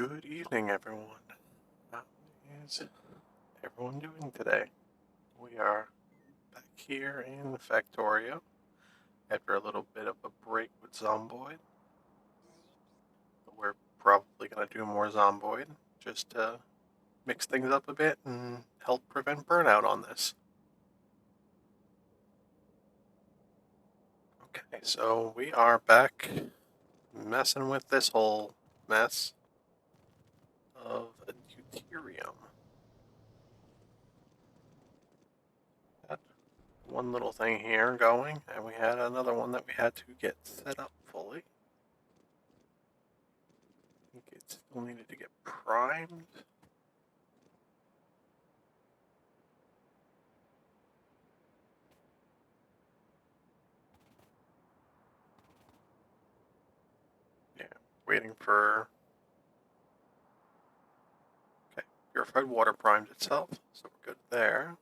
Good evening, everyone. How is everyone doing today? We are back here in Factorio after a little bit of a break with Zomboid. We're probably going to do more Zomboid just to mix things up a bit and help prevent burnout on this. Okay, so we are back messing with this whole mess of deuterium. One little thing here going, and we had another one that we had to get set up fully. I think it still needed to get primed. Yeah, waiting for... Okay, purified water primed itself, so we're good there.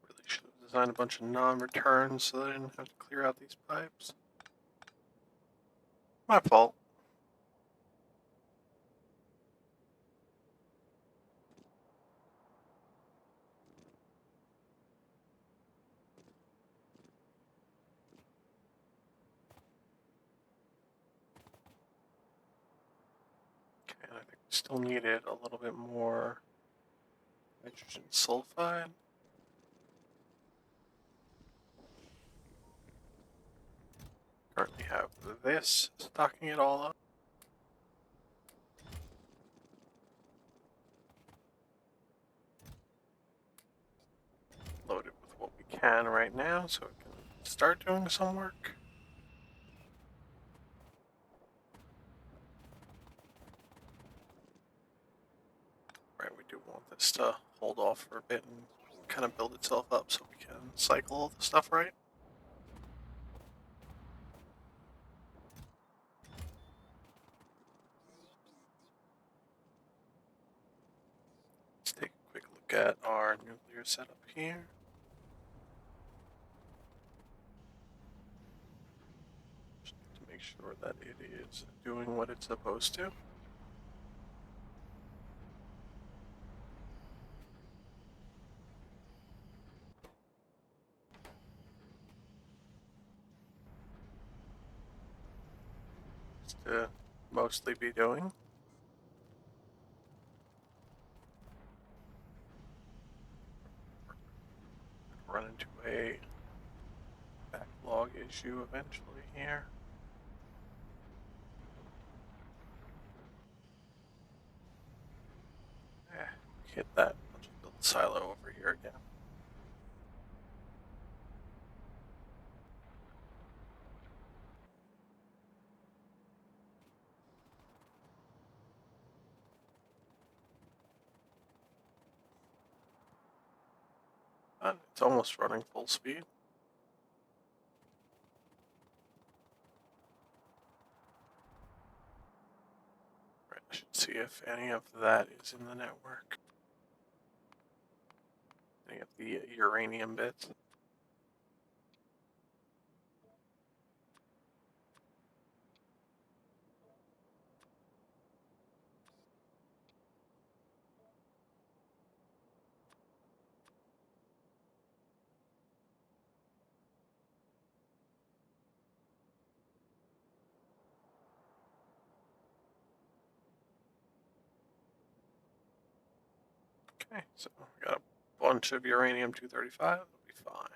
Really should have designed a bunch of non-returns so that I didn't have to clear out these pipes. My fault. Okay, and I think we still needed a little bit more nitrogen sulfide. Currently have this, stocking it all up. Loaded with what we can right now so we can start doing some work. Right, we do want this to hold off for a bit and kind of build itself up so we can cycle all the stuff right. Let's take a quick look at our nuclear setup here. Just need to make sure that it is doing what it's supposed to. To mostly be doing. Run into a backlog issue eventually here. Hit that. I'll just build the silo over here again. But it's almost running full speed. Right, I should see if any of that is in the network. Any of the uranium bits. Okay, so we got a bunch of uranium-235. That'll be fine.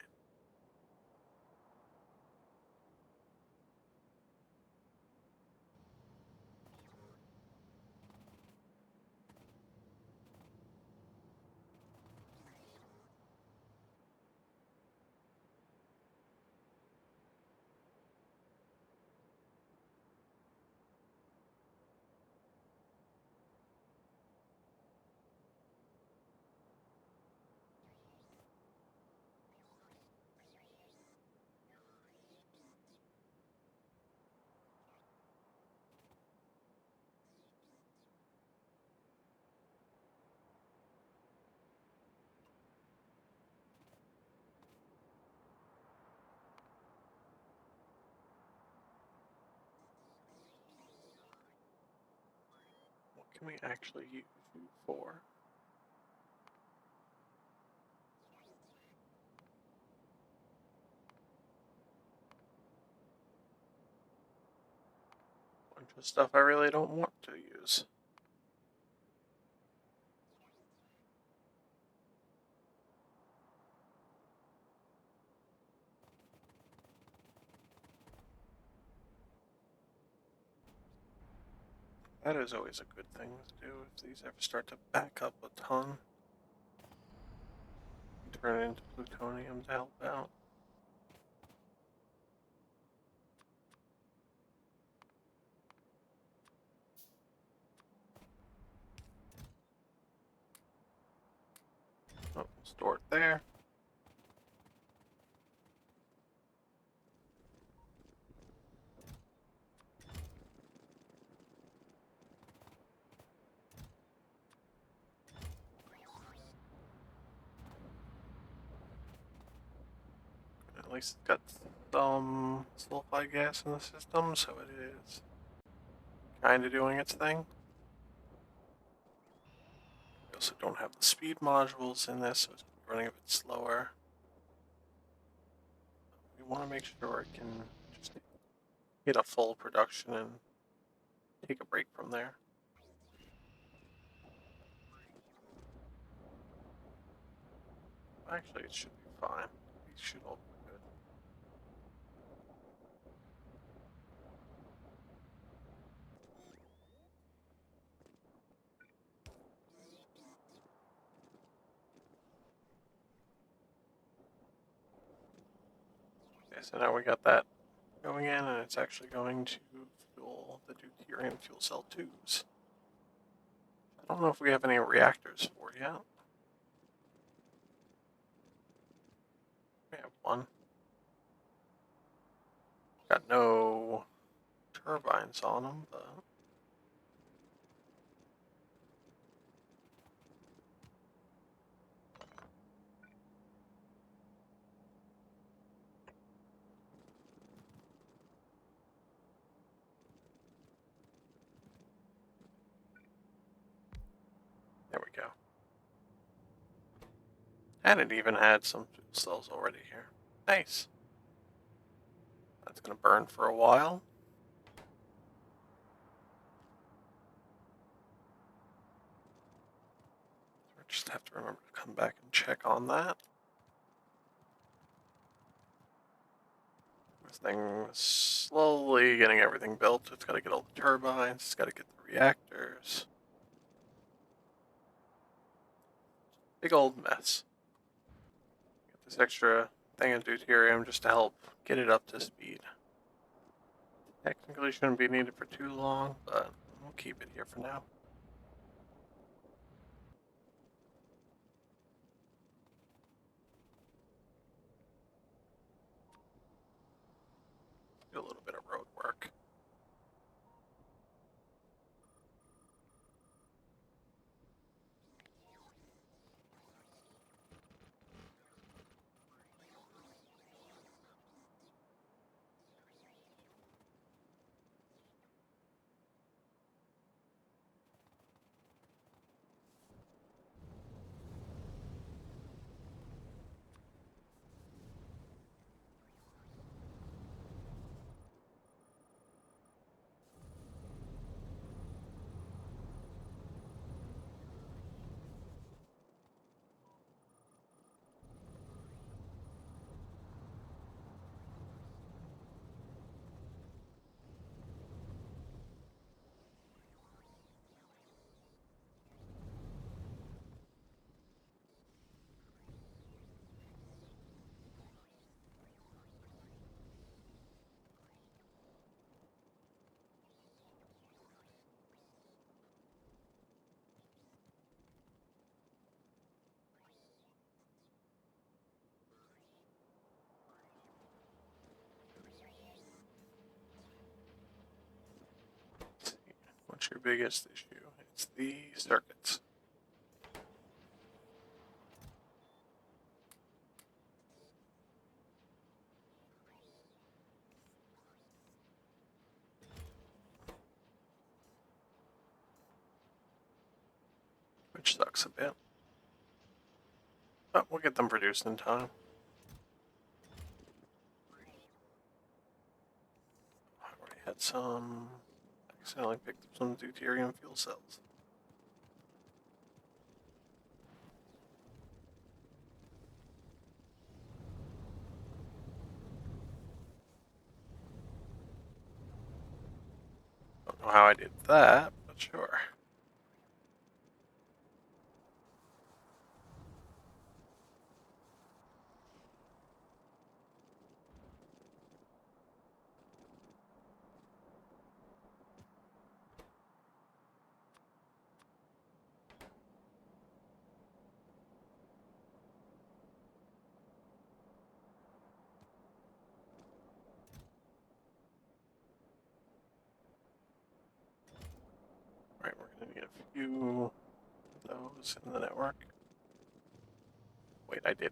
can we actually use you for? Bunch of stuff I really don't want to use. That is always a good thing to do if these ever start to back up a ton. Turn it into plutonium to help out. Oh, store it there. At least it's got some sulfide gas in the system, so it is kind of doing its thing. We also don't have the speed modules in this, so it's running a bit slower. We want to make sure it can just hit a full production and take a break from there. Actually, it should be fine. These should all be good. Okay, so now we got that going in, and it's actually going to fuel the deuterium fuel cell 2s. I don't know if we have any reactors for it yet. We have one. Got no turbines on them, but there we go. And it even had some fuel cells already here. Nice. That's going to burn for a while. We just have to remember to come back and check on that. This thing is slowly getting everything built. It's got to get all the turbines. It's got to get the reactors. Big old mess. Get this extra thing of deuterium just to help get it up to speed. Technically shouldn't be needed for too long, but we'll keep it here for now. Do a little bit of road work. What's your biggest issue? It's the circuits. which sucks a bit. But we'll get them produced in time. I already had some. Accidentally picked up some deuterium fuel cells. Don't know how I did that, but sure. Alright, we're going to need a few of those in the network. Wait, I did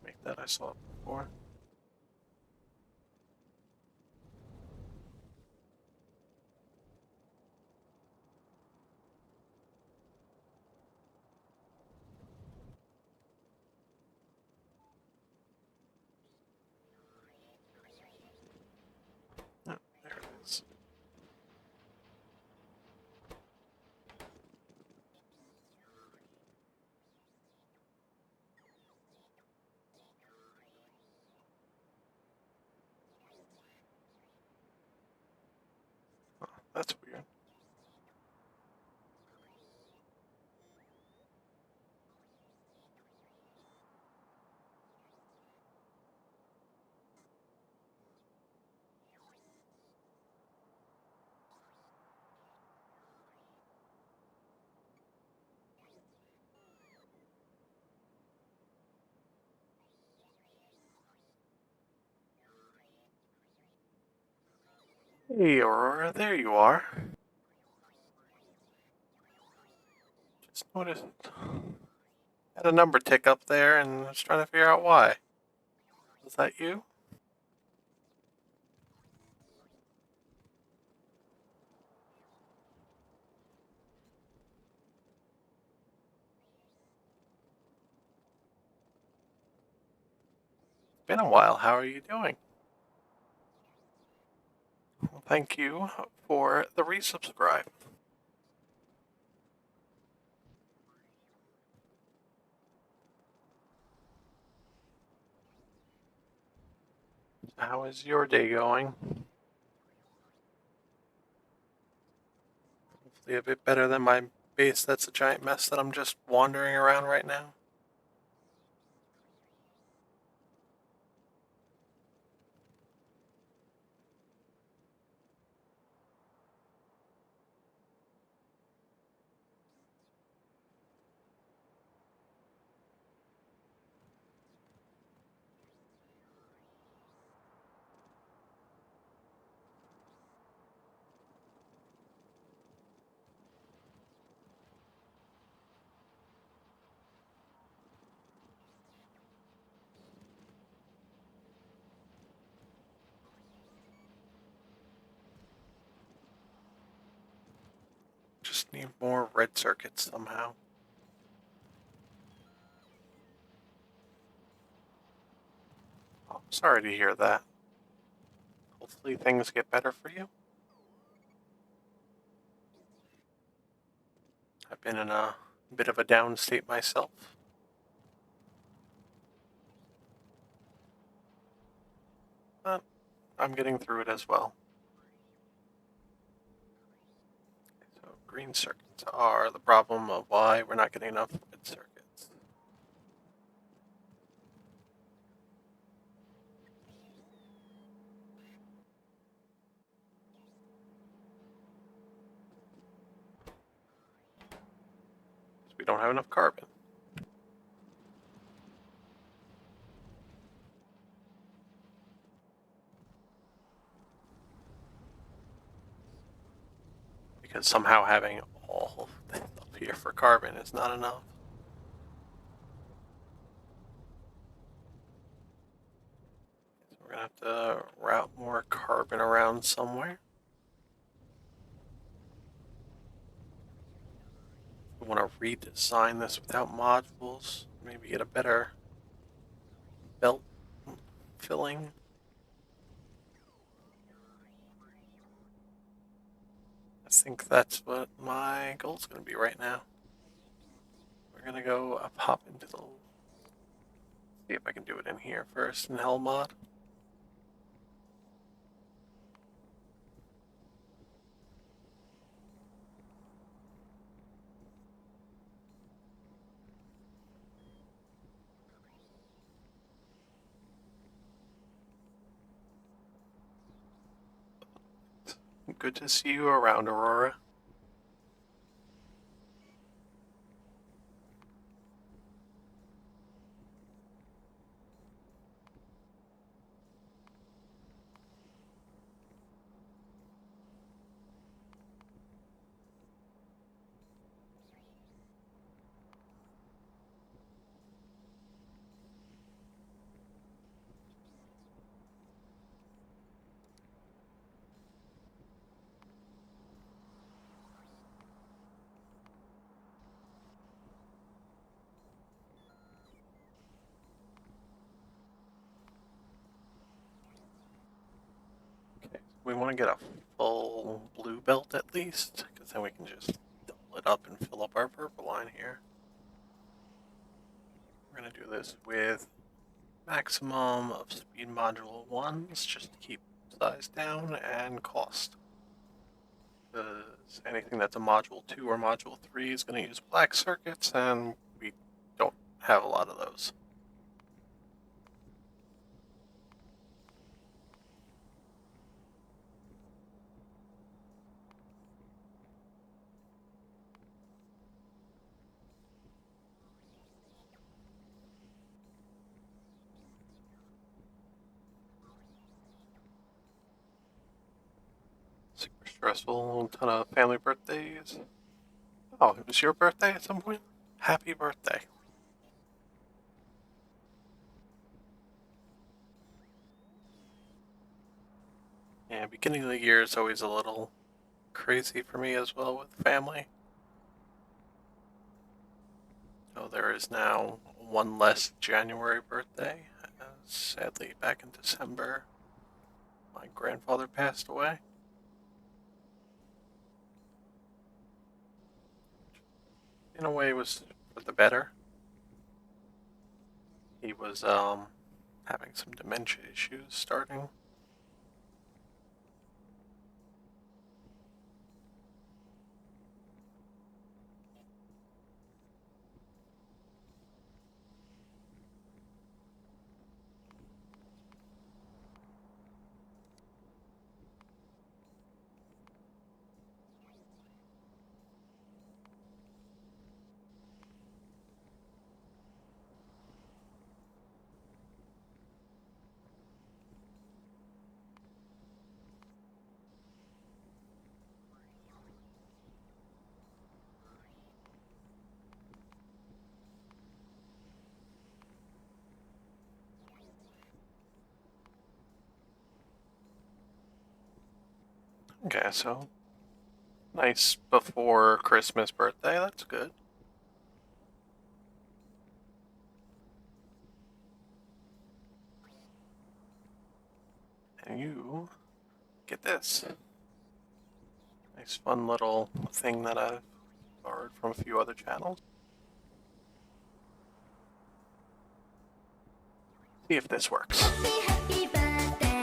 make that. I saw it before. Oh, there it is. Oh, that's weird. Hey, Aurora, there you are. Just noticed. Had a number tick up there and I was trying to figure out why. Was that you? Been a while. How are you doing? Well, thank you for the resubscribe. How is your day going? Hopefully a bit better than my base that's a giant mess that I'm just wandering around right now. Just need more red circuits somehow. Oh, sorry to hear that. Hopefully things get better for you. I've been in a bit of a down state myself. But I'm getting through it as well. So green circuits are the problem of why we're not getting enough red circuits. We don't have enough carbon. Because somehow having all up here for carbon is not enough. So we're gonna have to route more carbon around somewhere. We want to redesign this without modules. Maybe get a better belt filling. I think that's what my goal's going to be right now. We're going to go hop into the... See if I can do it in here first in Hell mod. Good to see you around, Aurora. Okay, we want to get a full blue belt at least, because then we can just double it up and fill up our purple line here. We're going to do this with maximum of speed module 1s, just to keep size down and cost. Because anything that's a module 2 or module 3 is going to use black circuits, and we don't have a lot of those. Super stressful, ton of family birthdays. Oh, it was your birthday at some point? Happy birthday. Yeah, beginning of the year is always a little crazy for me as well with family. Oh, there is now one less January birthday. Sadly, back in December, my grandfather passed away. In a way, it was for the better. He was having some dementia issues starting. Okay, so nice before Christmas birthday, that's good. And you get this. Nice fun little thing that I've borrowed from a few other channels. See if this works.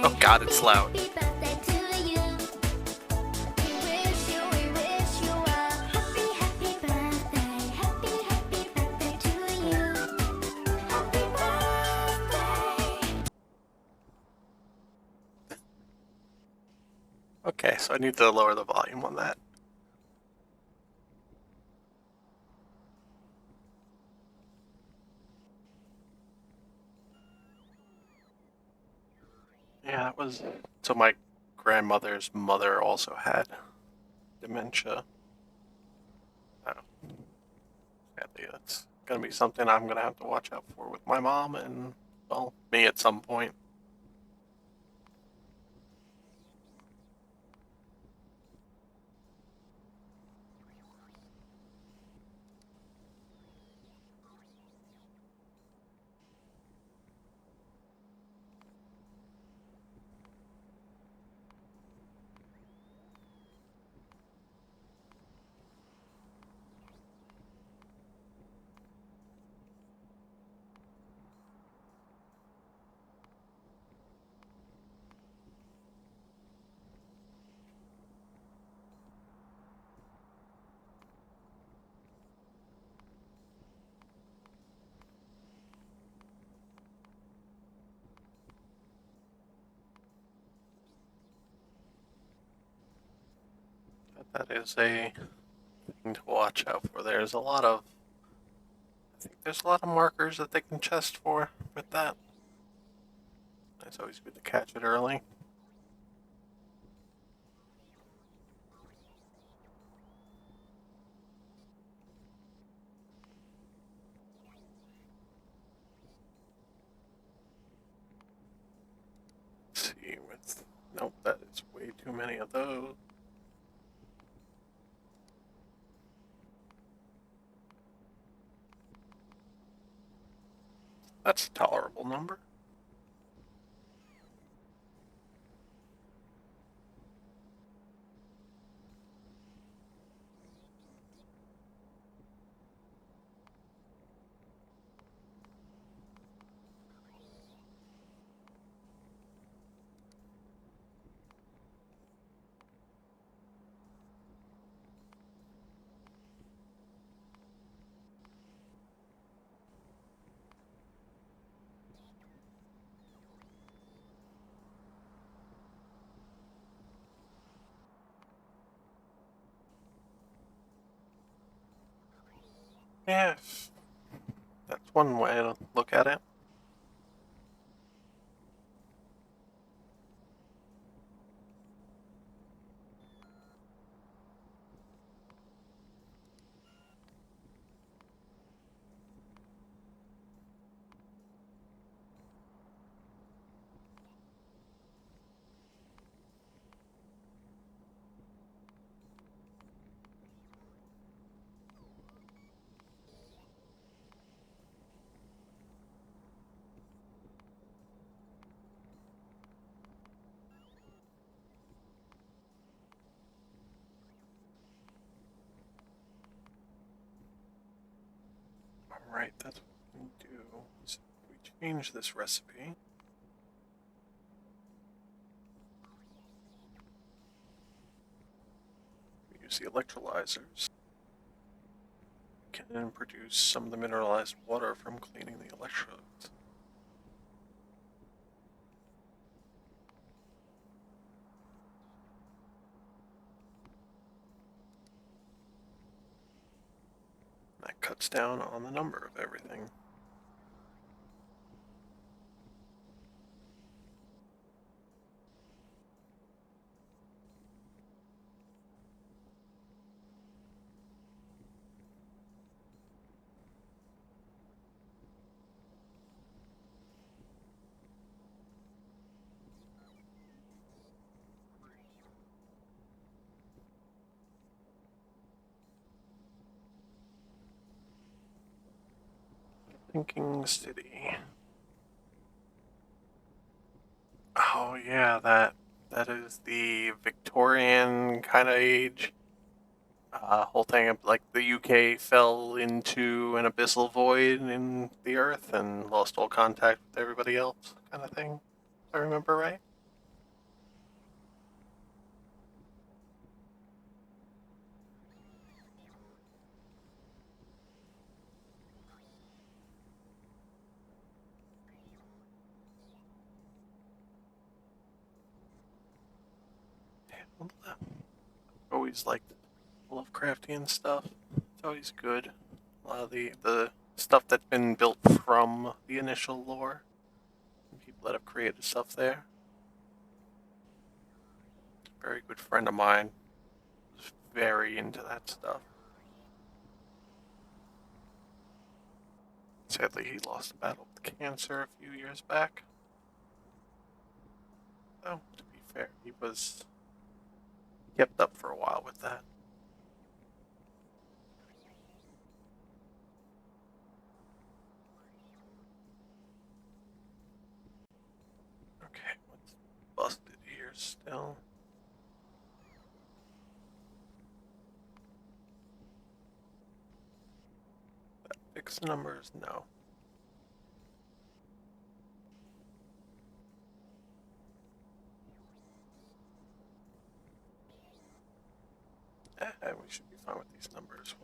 Oh god, it's loud. Okay, so I need to lower the volume on that. Yeah, that was... So my grandmother's mother also had dementia. Oh. Sadly, that's gonna be something I'm gonna have to watch out for with my mom and, well, me at some point. That is a thing to watch out for. I think there's a lot of markers that they can chest for with that. It's always good to catch it early. Let's see, nope, that is way too many of those. That's a tolerable number. Yeah, that's one way to look at it. Alright, that's what we can do. So we change this recipe. We use the electrolyzers. We can produce some of the mineralized water from cleaning the electrodes. That cuts down on the number of everything. Thinking city. Oh yeah, that is the Victorian kind of age. Whole thing of like the UK fell into an abyssal void in the earth and lost all contact with everybody else, kind of thing. If I remember right. Yeah, always liked Lovecraftian stuff. It's always good. A lot of the stuff that's been built from the initial lore. People that have created stuff there. A very good friend of mine was very into that stuff. Sadly, he lost a battle with cancer a few years back. So, to be fair, he was kept up for a while with that. Okay, what's busted here still? Fixed numbers? No. We should be fine with these numbers.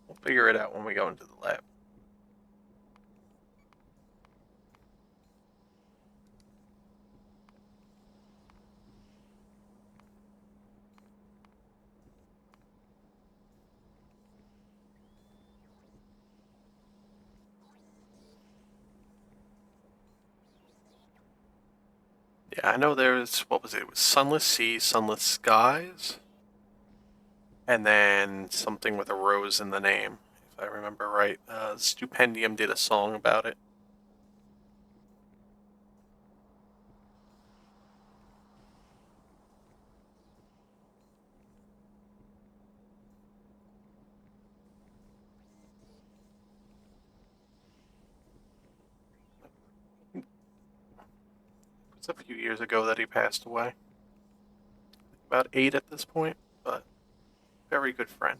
We'll figure it out when we go into the lab. Yeah, I know there's, what was it? It was Sunless Sea, Sunless Skies, and then something with a rose in the name, if I remember right. Stupendium did a song about it. It was a few years ago that he passed away. About 8 at this point, but very good friend.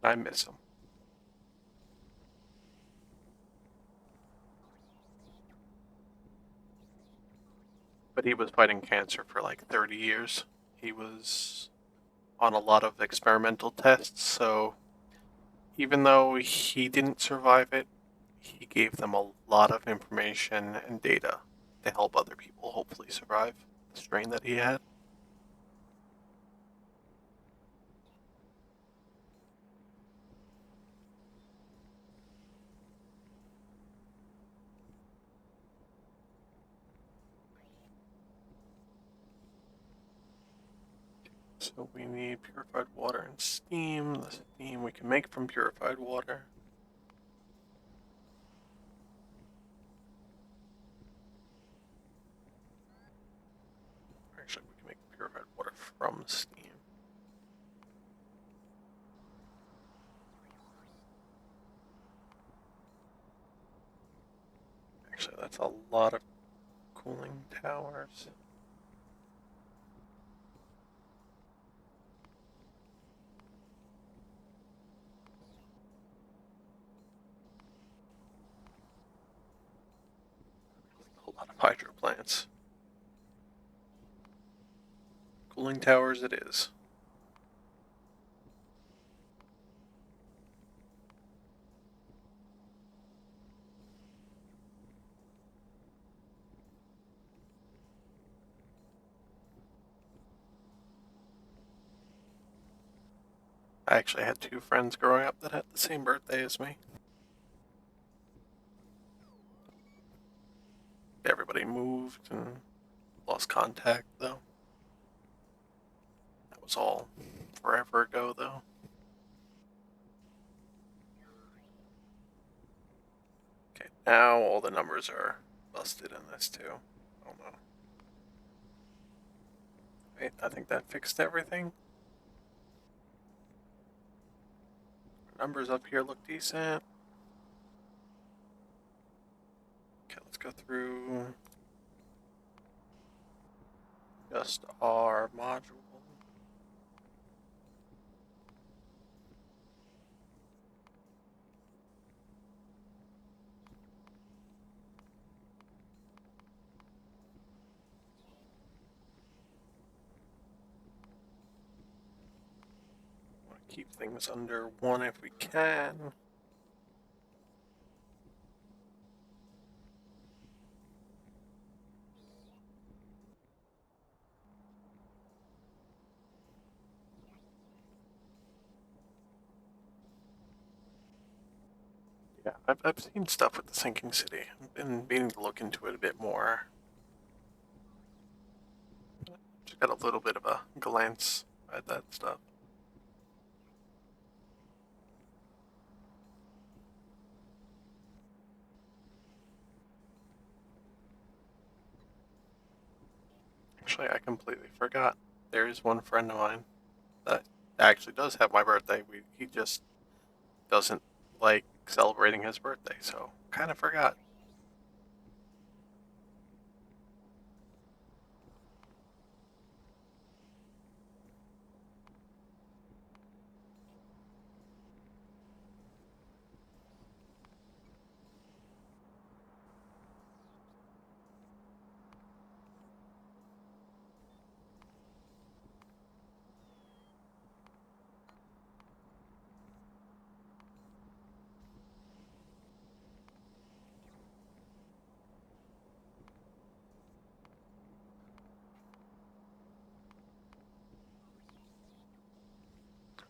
I miss him. But he was fighting cancer for like 30 years. He was on a lot of experimental tests, so even though he didn't survive it, he gave them a lot of information and data to help other people hopefully survive the strain that he had. So we need purified water and steam. The steam we can make from purified water. Actually, we can make purified water from steam. Actually, that's a lot of cooling towers. A lot of hydro plants. Cooling towers it is. I actually had 2 friends growing up that had the same birthday as me. Everybody moved and lost contact, though. That was all forever ago, though. Okay, now all the numbers are busted in this, too. Oh no. Wait, I think that fixed everything. Numbers up here look decent. Okay, let's go through just our module. Want to keep things under 1 if we can. Yeah, I've seen stuff with the sinking city. I've been meaning to look into it a bit more. Just got a little bit of a glance at that stuff. Actually, I completely forgot. There is one friend of mine that actually does have my birthday. He just doesn't like celebrating his birthday, so kind of forgot.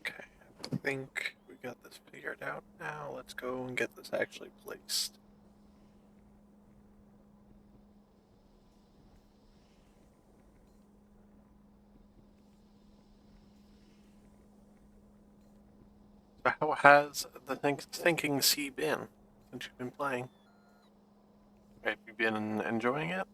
Okay, I think we got this figured out now. Let's go and get this actually placed. So how has the sinking sea been since you've been playing? Have you been enjoying it?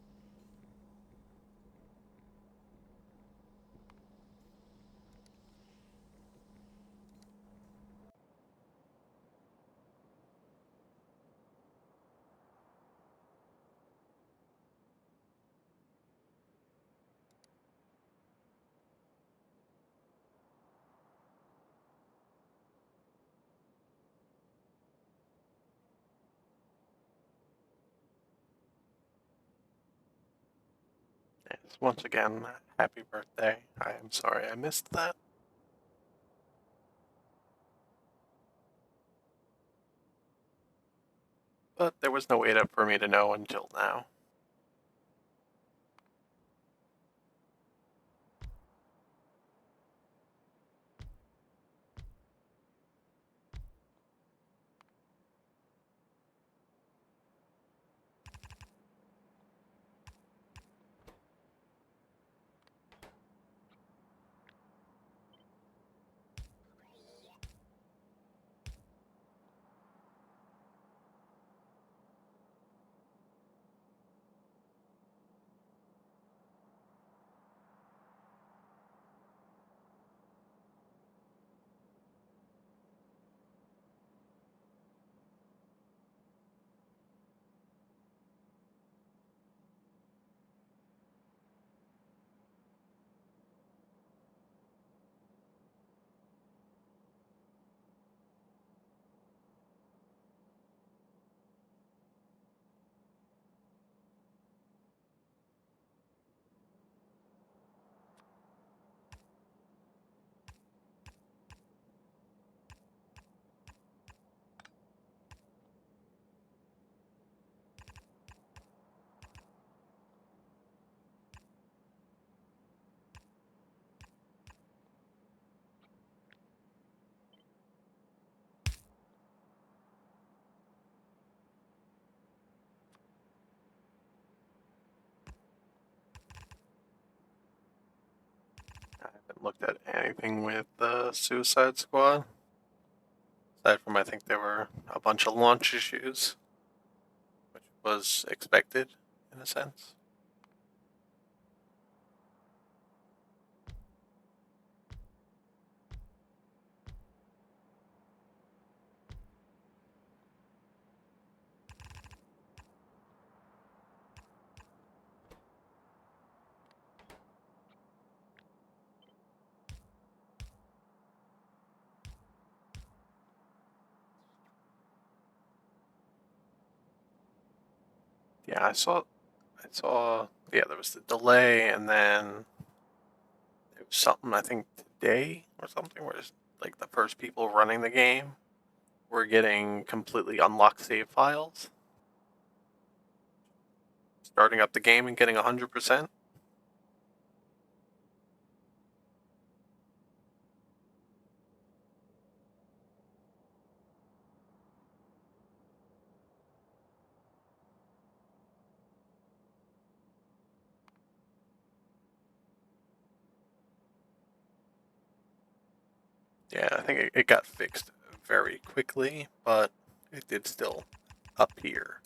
Yes, once again, happy birthday. I am sorry I missed that, but there was no way for me to know until now. I haven't looked at anything with the Suicide Squad. Aside from, I think there were a bunch of launch issues, which was expected in a sense. Yeah, yeah, there was the delay, and then it was something, I think today or something, where it's like the first people running the game were getting completely unlocked save files, starting up the game and getting 100%. Yeah, I think it got fixed very quickly, but it did still appear.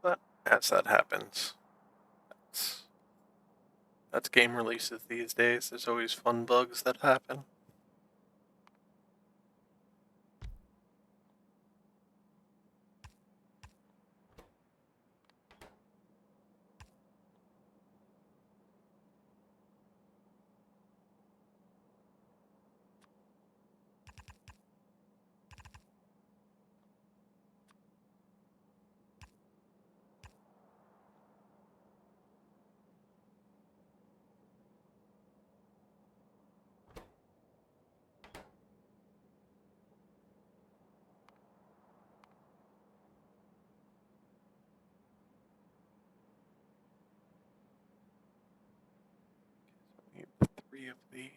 But as that happens, that's, that's game releases these days. There's always fun bugs that happen. these.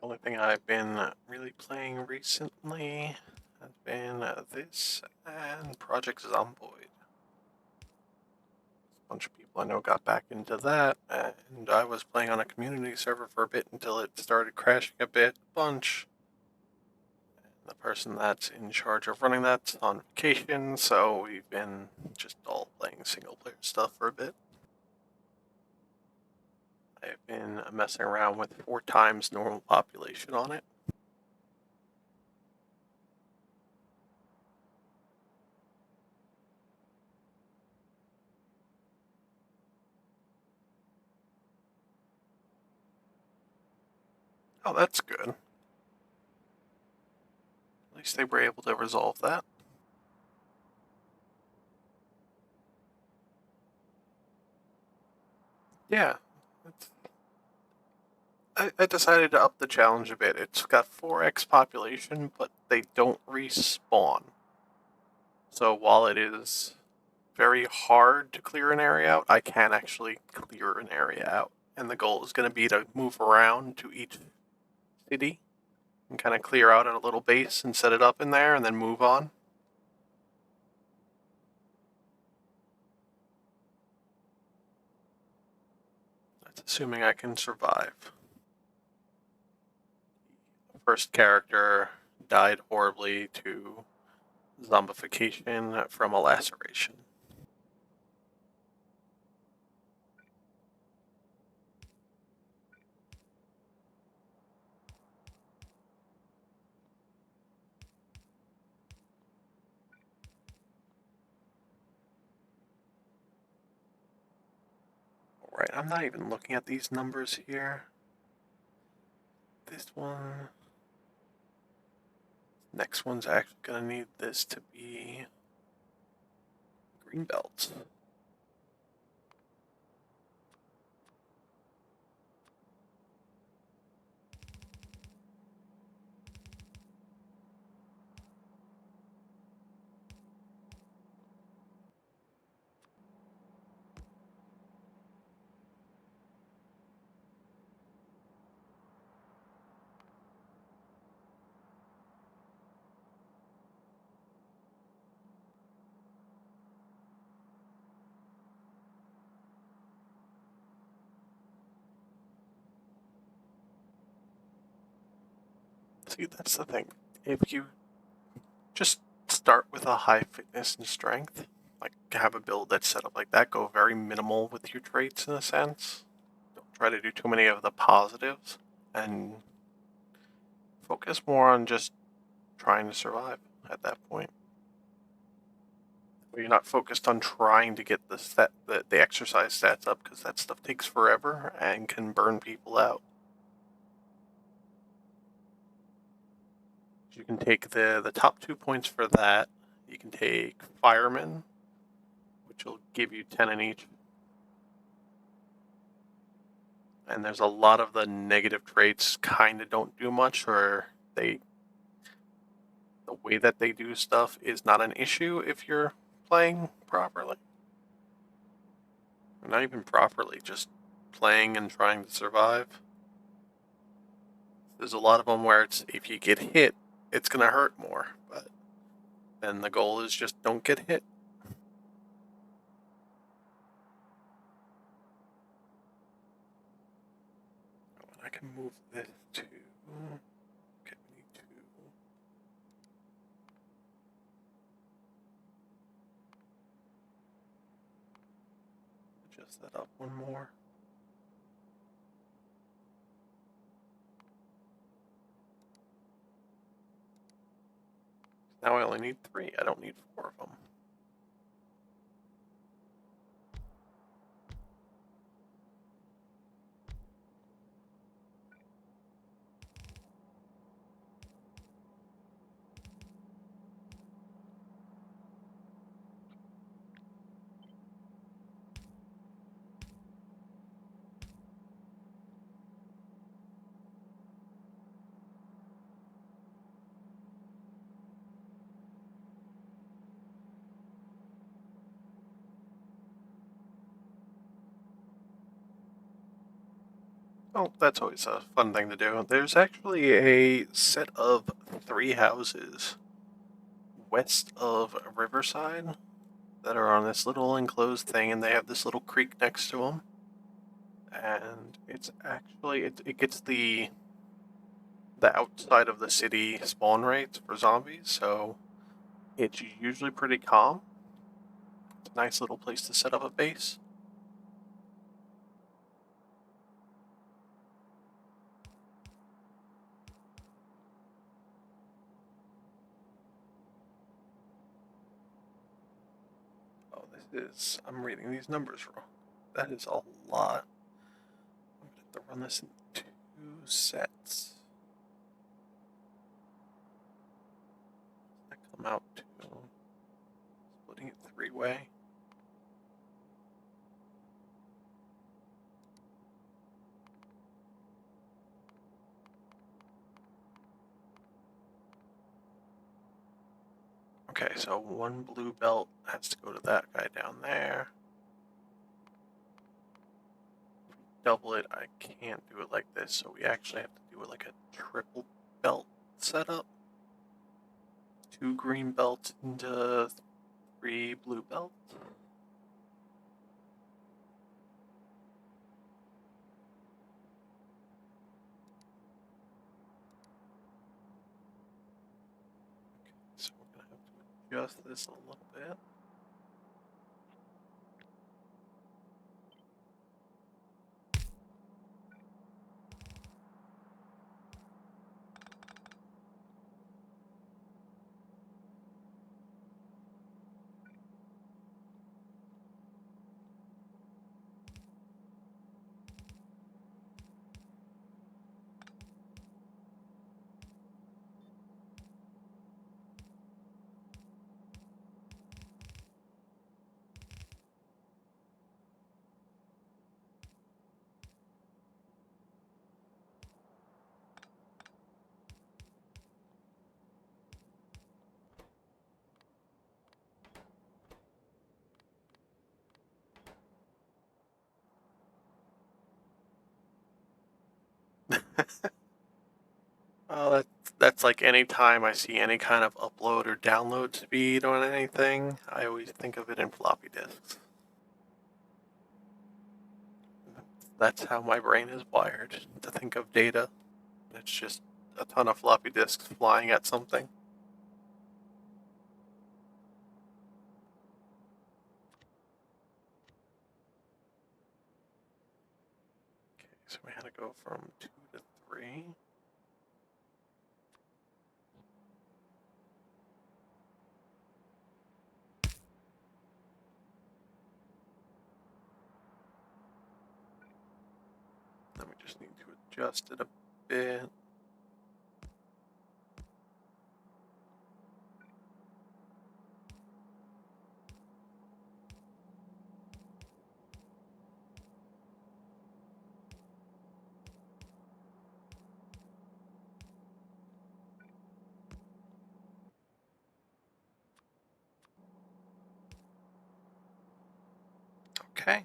The only thing I've been really playing recently has been this and Project Zomboid. A bunch of people I know got back into that, and I was playing on a community server for a bit until it started crashing a bunch. The person that's in charge of running that's on vacation, so we've been just all playing single player stuff for a bit. I've been messing around with 4 times normal population on it. Oh, that's good. At least they were able to resolve that. Yeah. I decided to up the challenge a bit. It's got 4x population, but they don't respawn. So while it is very hard to clear an area out, I can actually clear an area out. And the goal is going to be to move around to each city and kind of clear out a little base and set it up in there and then move on. That's assuming I can survive. First character died horribly to zombification from a laceration. Right, I'm not even looking at these numbers here. This one... Next one's actually going to need this to be green belt. See, that's the thing. If you just start with a high fitness and strength, like have a build that's set up like that, go very minimal with your traits in a sense. Don't try to do too many of the positives, and focus more on just trying to survive at that point. Where you're not focused on trying to get the exercise stats up, because that stuff takes forever and can burn people out. You can take the top 2 points for that. You can take Fireman, which will give you 10 in each. And there's a lot of the negative traits kind of don't do much, or the way that they do stuff is not an issue if you're playing properly. Or not even properly, just playing and trying to survive. There's a lot of them where it's if you get hit, it's going to hurt more, but then the goal is just don't get hit. I can move this to... Okay, we need to... adjust that up one more. Now I only need 3. I don't need 4 of them. Oh, that's always a fun thing to do. There's actually a set of 3 houses west of Riverside that are on this little enclosed thing, and they have this little creek next to them. And it's actually it gets the outside of the city spawn rates for zombies, so it's usually pretty calm. It's a nice little place to set up a base. Oh, I'm reading these numbers wrong. That is a lot. I'm gonna have to run this in 2 sets. That come out to splitting it 3-way. Okay, so 1 blue belt has to go to that guy down there. Double it, I can't do it like this, so we actually have to do it like a triple belt setup. 2 green belts into 3 blue belts. So we're gonna have to adjust this a little bit. Oh, that's like any time I see any kind of upload or download speed on anything, I always think of it in floppy disks. That's how my brain is wired to think of data. It's just a ton of floppy disks flying at something. Okay, so we had to go from 2 to 3. Then we just need to adjust it a bit. Okay.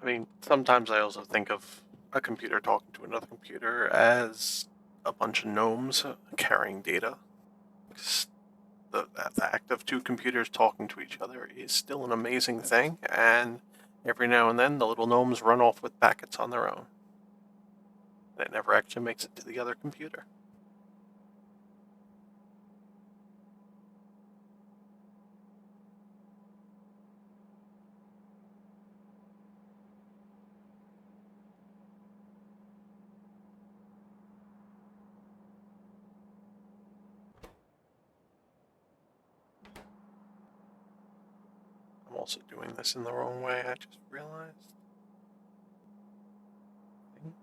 I mean, sometimes I also think of a computer talking to another computer as a bunch of gnomes carrying data. The act of 2 computers talking to each other is still an amazing thing, and every now and then the little gnomes run off with packets on their own. And it never actually makes it to the other computer. also doing this in the wrong way, I just realized. I think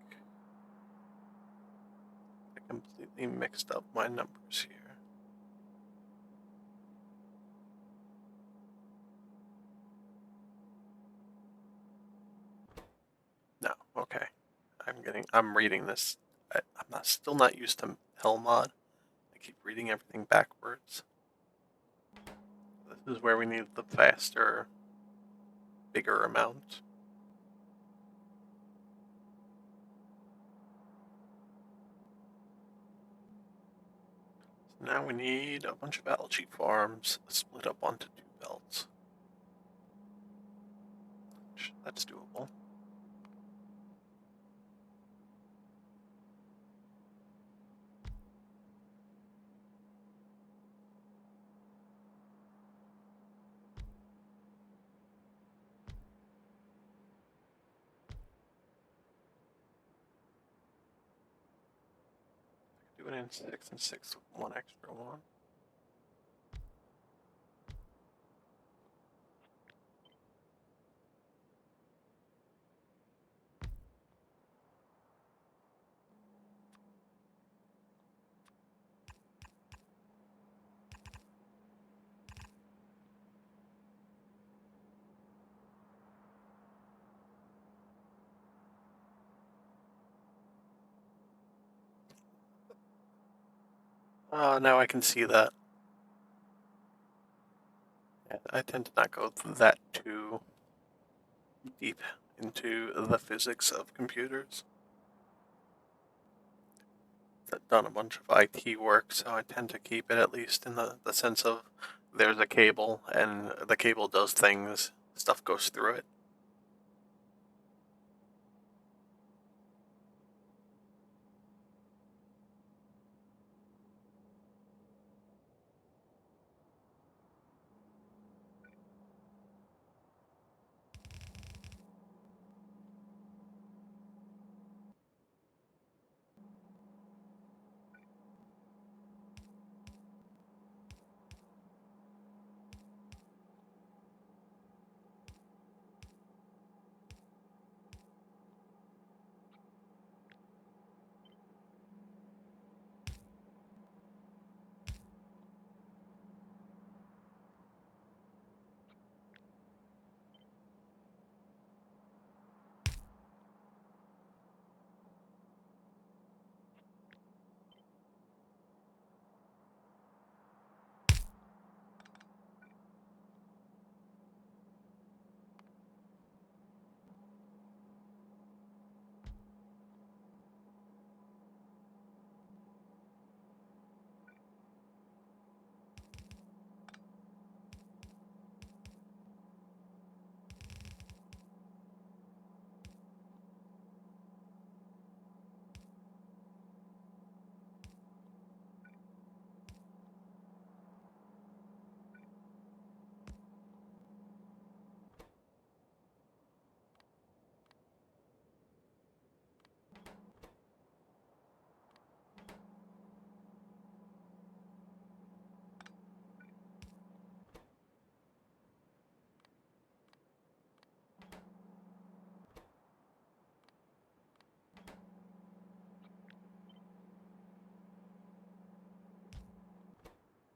I completely mixed up my numbers here. No, okay. I'm reading this. Still not used to Hellmod. I keep reading everything backwards. This is where we need the faster, bigger amount. So now we need a bunch of algae farms split up onto 2 belts. That's doable. Do it in 6 and 6 with 1 extra one. Now I can see that. Yeah, I tend to not go that too deep into the physics of computers. I've done a bunch of IT work, so I tend to keep it at least in the sense of there's a cable, and the cable does things, stuff goes through it.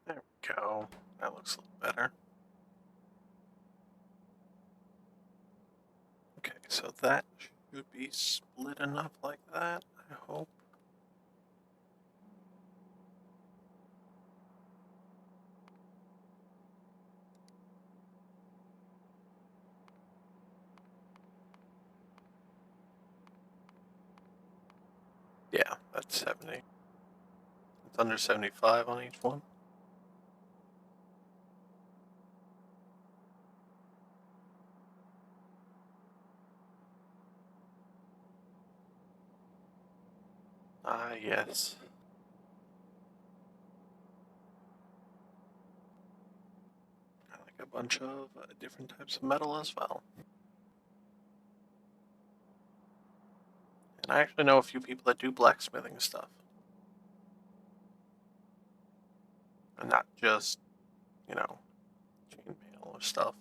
There we go. That looks a little better. Okay, so that should be split enough like that, I hope. Yeah, that's 70. It's under 75 on each one. Ah, yes. I like a bunch of different types of metal as well. And I actually know a few people that do blacksmithing stuff. And not just, chainmail or stuff.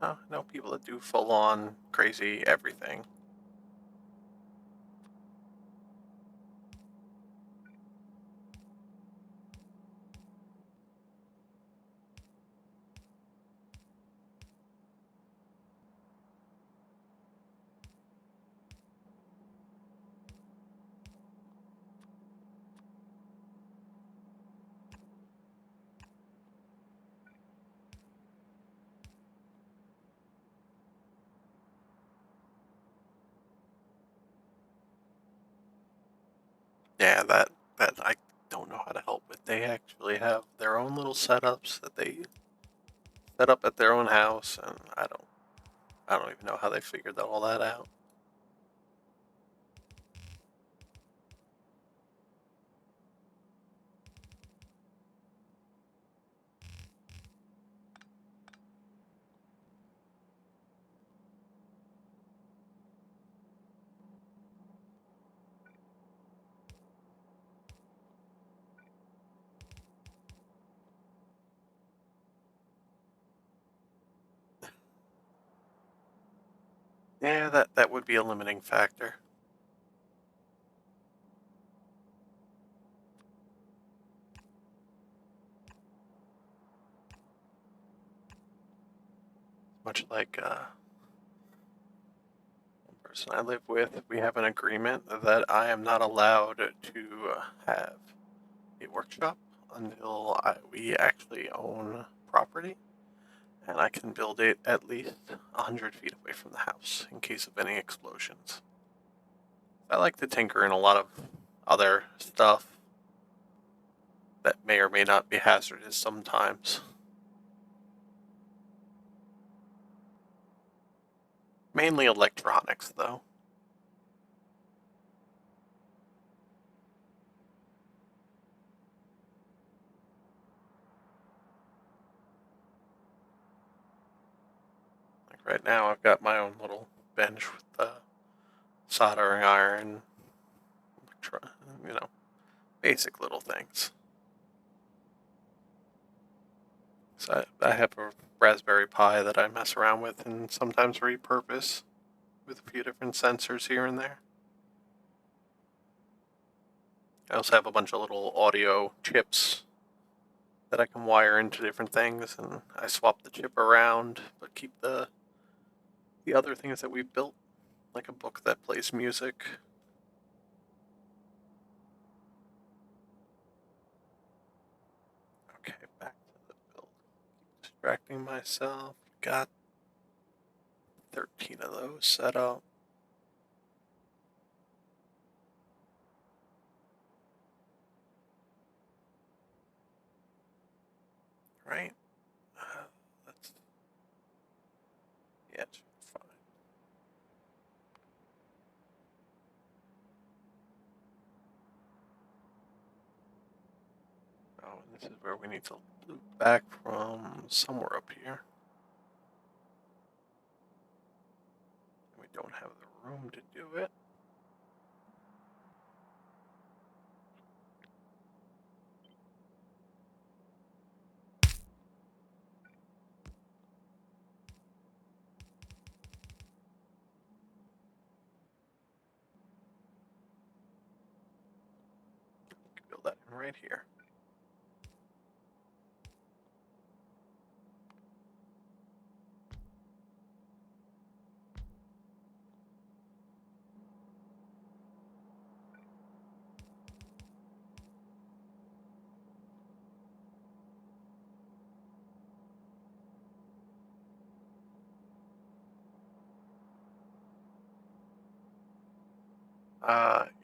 I know people that do full-on crazy everything. Yeah, that I don't know how to help with. They actually have their own little setups that they set up at their own house, and I don't even know how they figured all that out. Yeah, that would be a limiting factor. Much like one person I live with, we have an agreement that I am not allowed to have a workshop until we actually own property, and I can build it at least 100 feet away from the house in case of any explosions. I like to tinker in a lot of other stuff that may or may not be hazardous sometimes. Mainly electronics, though. Like right now, I've got my own little bench with the soldering iron, you know, basic little things. So I have a Raspberry Pi that I mess around with and sometimes repurpose with a few different sensors here and there. I also have a bunch of little audio chips that I can wire into different things, and I swap the chip around, but keep the other things that we've built, like a book that plays music. Okay, back to the build. Keep distracting myself. Got 13 of those set up. Right? That's yeah, it's fine. Oh, and this is where we need to loop back from somewhere up here. We don't have the room to do it. Build that in right here.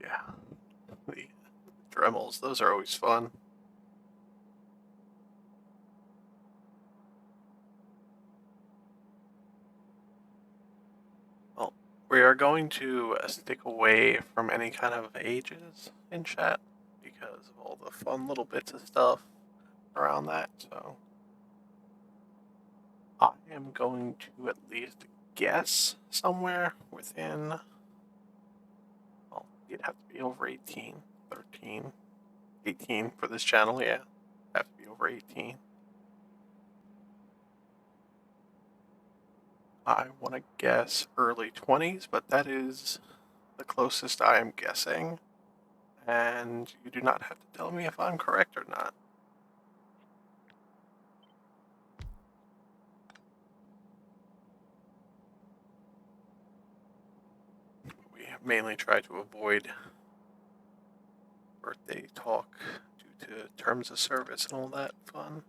Yeah. The Dremels, those are always fun. Well, we are going to stick away from any kind of ages in chat because of all the fun little bits of stuff around that. So I am going to at least guess somewhere within, well, you'd have to be over 18, 13, 18 for this channel, yeah. Have to be over 18. I want to guess early 20s, but that is the closest I am guessing. And you do not have to tell me if I'm correct or not. We have mainly tried to avoid birthday talk due to terms of service and all that fun.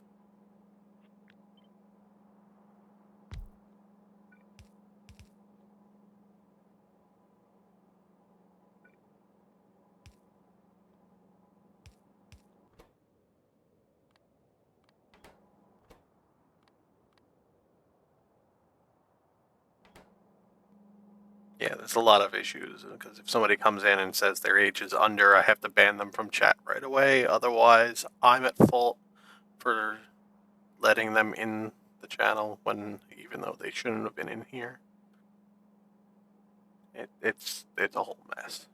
Yeah, there's a lot of issues because if somebody comes in and says their age is under, I have to ban them from chat right away. Otherwise, I'm at fault for letting them in the channel when even though they shouldn't have been in here. It's a whole mess.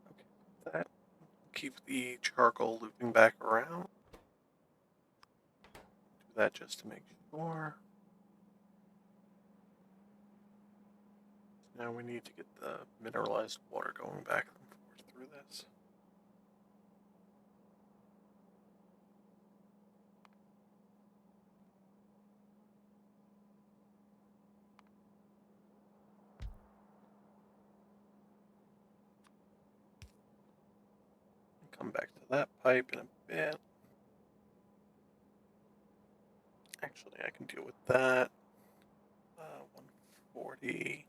Okay, that keep the charcoal looping back around. Do that just to make sure. Now we need to get the mineralized water going back and forth through this. Come back to that pipe in a bit. Actually, I can deal with that. 140.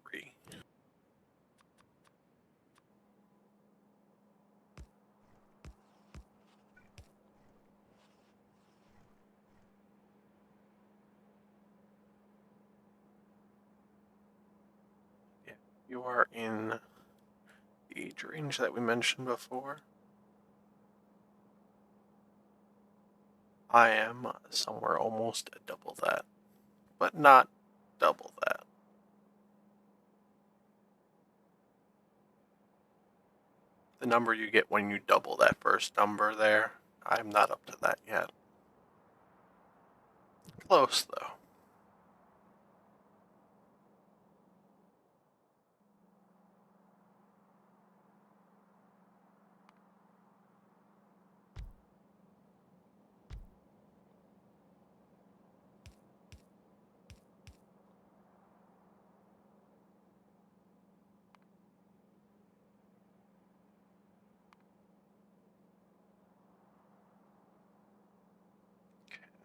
3. Yeah, you are in the age range that we mentioned before. I am somewhere almost double that, but not double that. The number you get when you double that first number there, I'm not up to that yet. Close, though.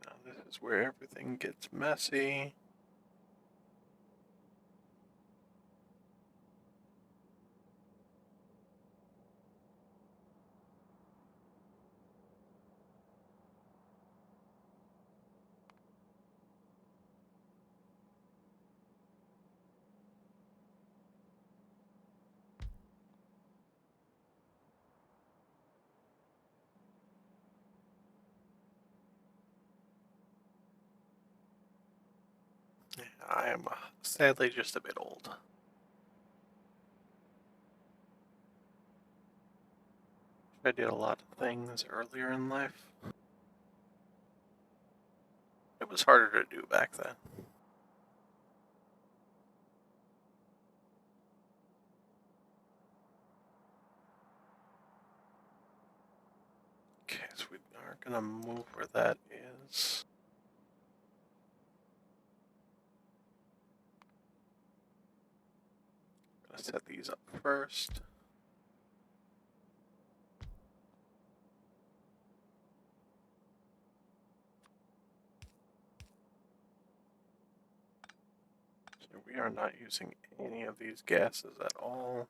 Now this is where everything gets messy. I am sadly just a bit old. I did a lot of things earlier in life. It was harder to do back then. Okay, so we are gonna move where that is. Gonna set these up first. So we are not using any of these gases at all.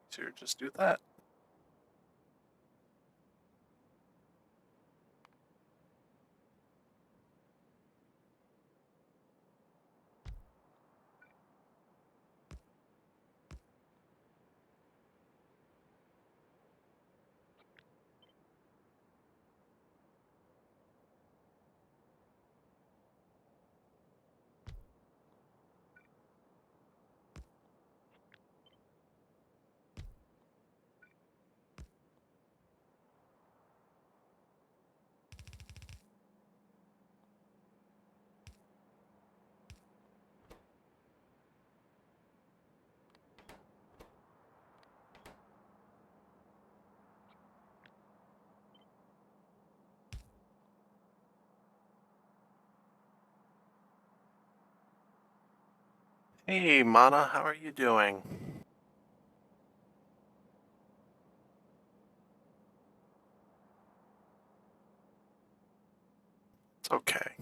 So just do that. Hey, Mana, how are you doing? It's okay.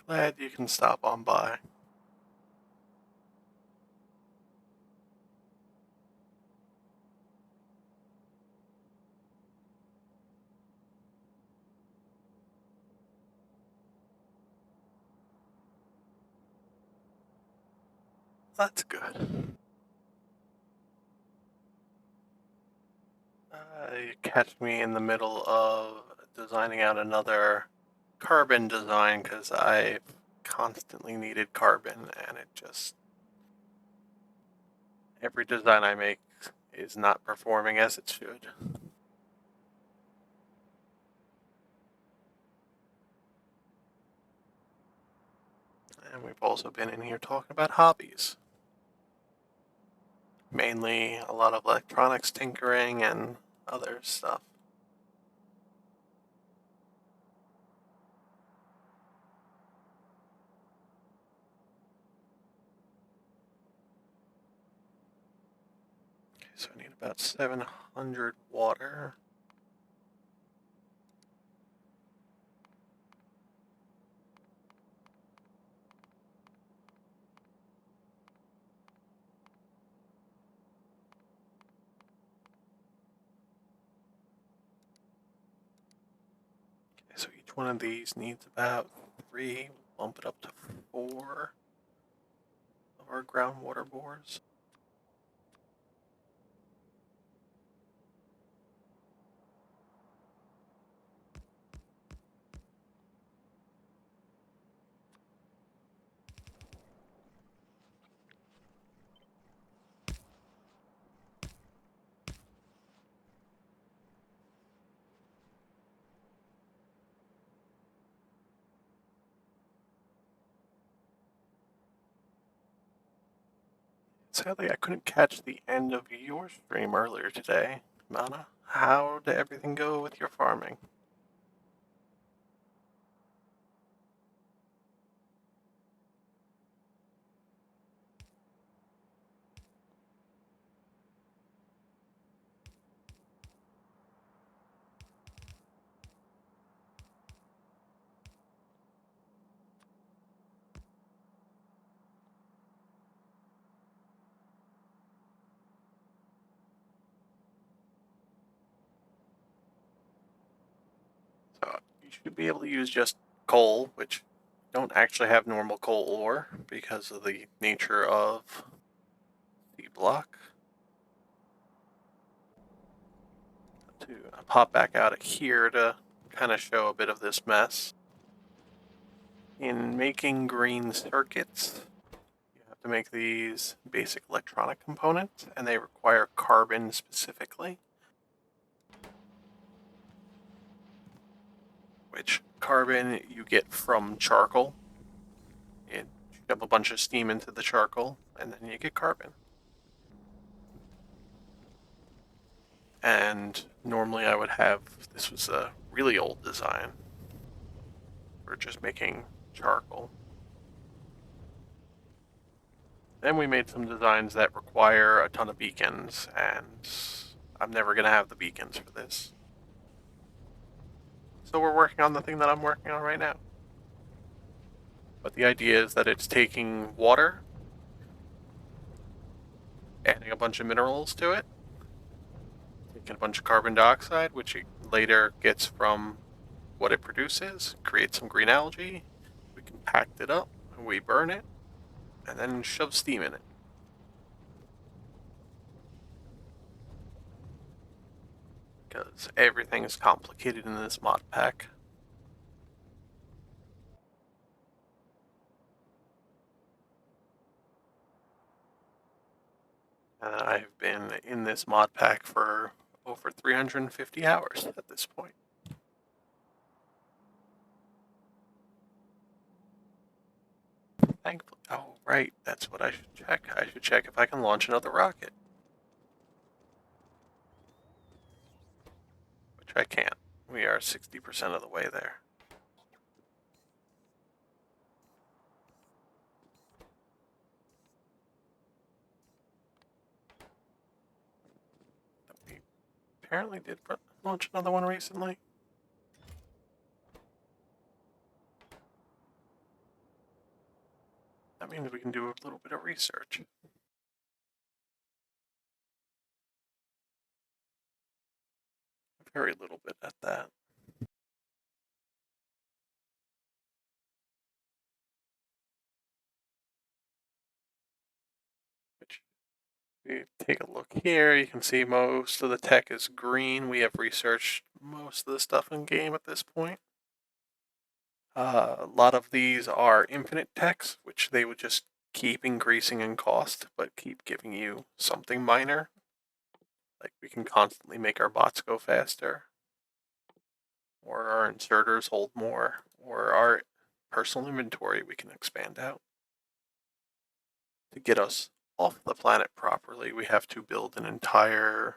Glad you can stop on by. That's good. You catch me in the middle of designing out another carbon design because I've constantly needed carbon, and every design I make is not performing as it should. And we've also been in here talking about hobbies. Mainly a lot of electronics tinkering and other stuff. Okay, so I need about 700 water. So each one of these needs about 3. We'll bump it up to 4 of our groundwater bores. Sadly, I couldn't catch the end of your stream earlier today, Mana. How did everything go with your farming? So you should be able to use just coal, which don't actually have normal coal ore because of the nature of the block. To pop back out of here to kind of show a bit of this mess. In making green circuits, you have to make these basic electronic components, and they require carbon specifically. Which carbon you get from charcoal. You shove a bunch of steam into the charcoal, and then you get carbon. And normally I would have, this was a really old design for just making charcoal. Then we made some designs that require a ton of beacons, and I'm never going to have the beacons for this. So we're working on the thing that I'm working on right now. But the idea is that it's taking water, adding a bunch of minerals to it, taking a bunch of carbon dioxide, which it later gets from what it produces, create some green algae, we compact it up, we burn it, and then shove steam in it. Because everything is complicated in this mod pack. I've been in this mod pack for over 350 hours at this point. Thankfully. Oh, right, that's what I should check. I should check if I can launch another rocket. Which I can't. We are 60% of the way there. apparently did launch another one recently. That means we can do a little bit of research. Very little bit at that. Which, if you take a look here, you can see most of the tech is green. We have researched most of the stuff in game at this point. A lot of these are infinite techs, which they would just keep increasing in cost, but keep giving you something minor. Like we can constantly make our bots go faster, or our inserters hold more, or our personal inventory we can expand out. To get us off the planet properly, we have to build an entire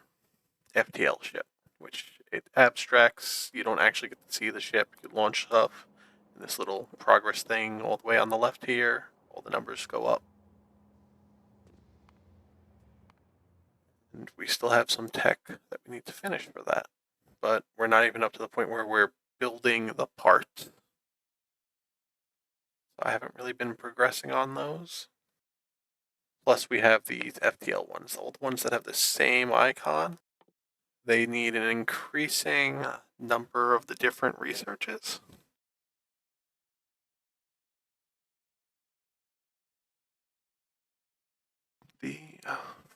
FTL ship, which it abstracts. You don't actually get to see the ship. You launch stuff in this little progress thing all the way on the left here. All the numbers go up. And we still have some tech that we need to finish for that. But we're not even up to the point where we're building the parts. So I haven't really been progressing on those. Plus we have these FTL ones, the ones that have the same icon. They need an increasing number of the different researches. The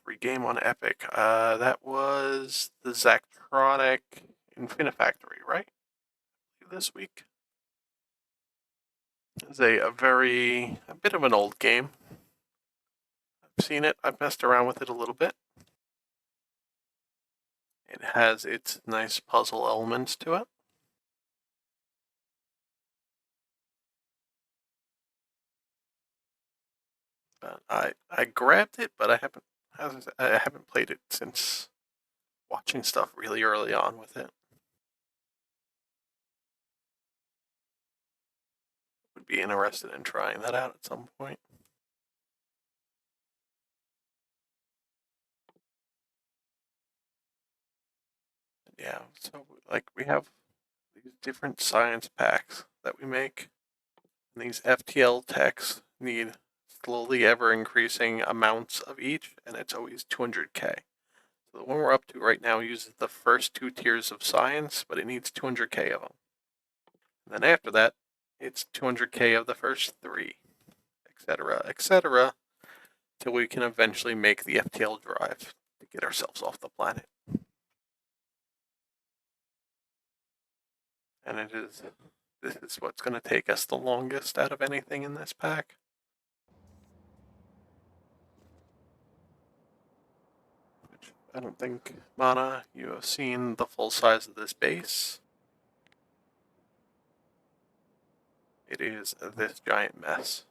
free game on Epic, that was the Zachtronic Infinifactory, right? This week. It's a bit of an old game. I've seen it, I've messed around with it a little bit. It has its nice puzzle elements to it. I grabbed it, but I haven't played it since watching stuff really early on with it. Would be interested in trying that out at some point. Yeah, so like we have these different science packs that we make. And these FTL techs need slowly ever increasing amounts of each, and it's always 200k. So the one we're up to right now uses the first 2 tiers of science, but it needs 200k of them. And then after that, it's 200k of the first 3, etc., till we can eventually make the FTL drive to get ourselves off the planet. And this is what's going to take us the longest out of anything in this pack. Which I don't think, Mana, you have seen the full size of this base. It is this giant mess.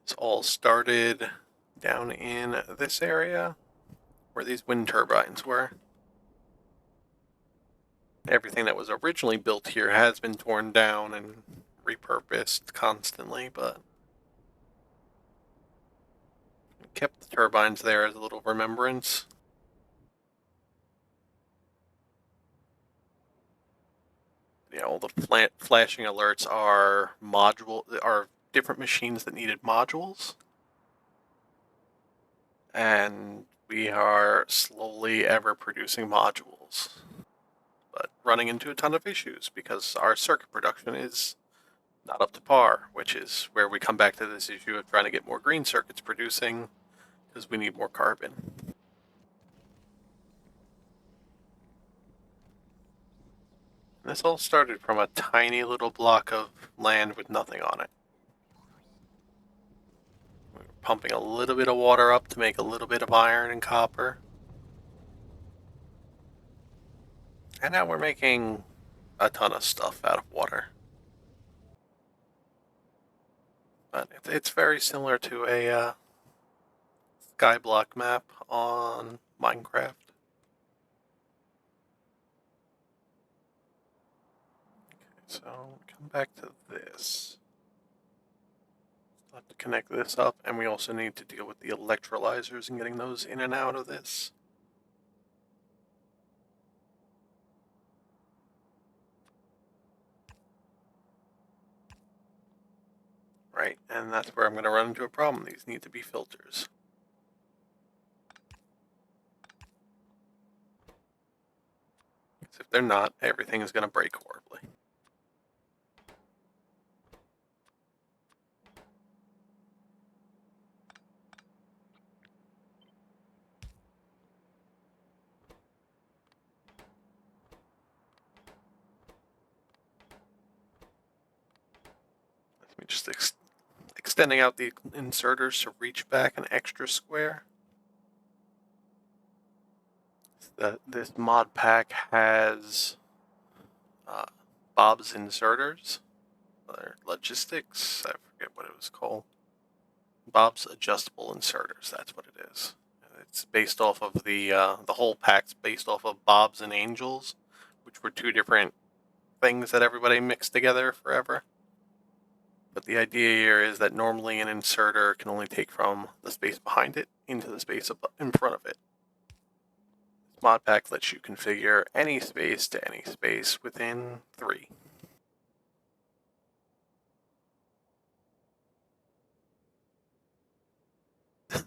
It's all started down in this area where these wind turbines were. Everything that was originally built here has been torn down and repurposed constantly, but kept the turbines there as a little remembrance. Yeah, all the flashing alerts are different machines that needed modules. And we are slowly ever producing modules, but running into a ton of issues because our circuit production is not up to par, which is where we come back to this issue of trying to get more green circuits producing because we need more carbon. This all started from a tiny little block of land with nothing on it. We were pumping a little bit of water up to make a little bit of iron and copper. And now we're making a ton of stuff out of water. But it's very similar to a skyblock map on Minecraft. Okay, so come back to this. I'll have to connect this up, and we also need to deal with the electrolyzers and getting those in and out of this. Right, and that's where I'm going to run into a problem. These need to be filters. Because if they're not, everything is going to break horribly. Let me just extending out the inserters to reach back an extra square. This mod pack has Bob's inserters, or logistics, I forget what it was called. Bob's adjustable inserters, that's what it is. It's based off of the whole pack's based off of Bob's and Angel's, which were two different things that everybody mixed together forever. But the idea here is that normally an inserter can only take from the space behind it into the space in front of it. This mod pack lets you configure any space to any space within 3. Yeah,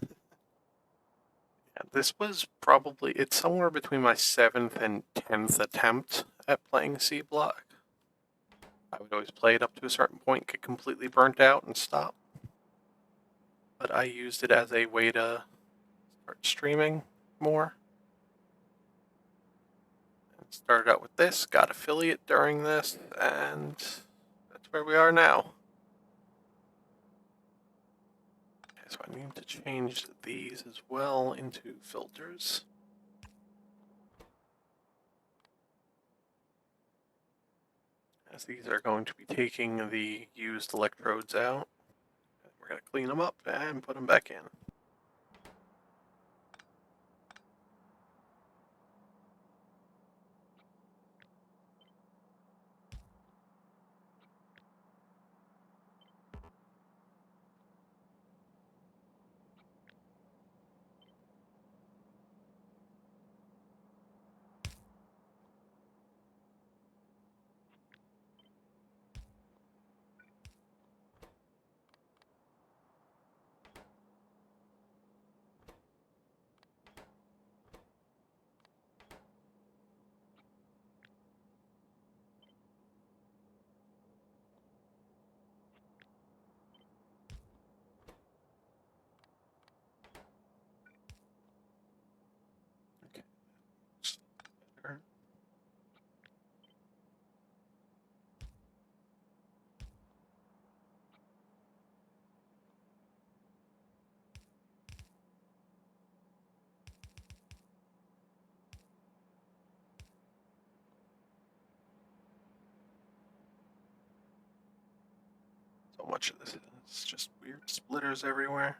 this was probably, it's somewhere between my 7th and 10th attempt at playing Seablock. I would always play it up to a certain point, get completely burnt out, and stop. But I used it as a way to start streaming more. Started out with this, got affiliate during this, and that's where we are now. Okay, so I need to change these as well into filters. As these are going to be taking the used electrodes out. We're going to clean them up and put them back in. Okay. So much of this is just weird splitters everywhere.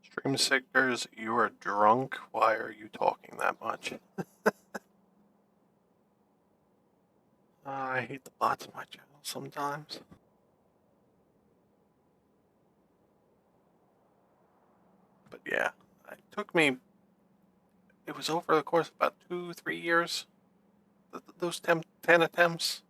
Stream Signers, you are drunk. Why are you talking that much? I hate the bots on my channel sometimes. But yeah, it took me, it was over the course of about 2-3 years, those 10 attempts.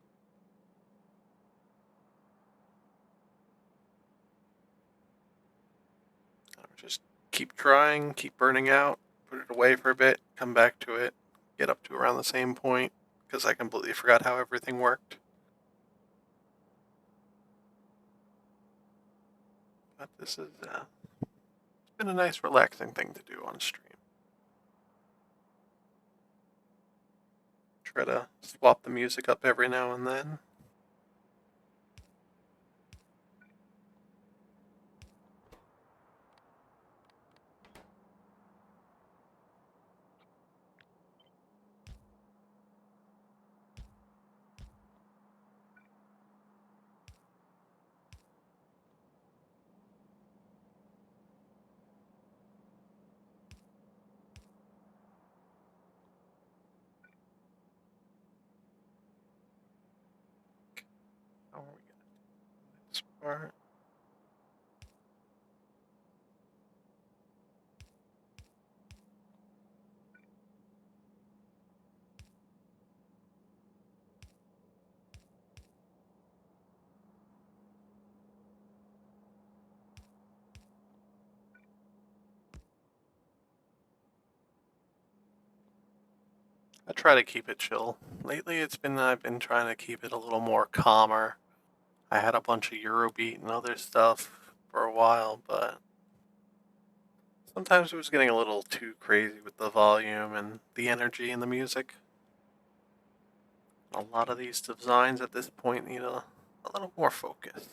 I would just keep trying, keep burning out, put it away for a bit, come back to it, get up to around the same point, because I completely forgot how everything worked. But this is, it's been a nice relaxing thing to do on stream. Try to swap the music up every now and then. How are we gonna do this part? I try to keep it chill. Lately I've been trying to keep it a little more calmer. I had a bunch of Eurobeat and other stuff for a while, but sometimes it was getting a little too crazy with the volume and the energy in the music. A lot of these designs at this point need a little more focus.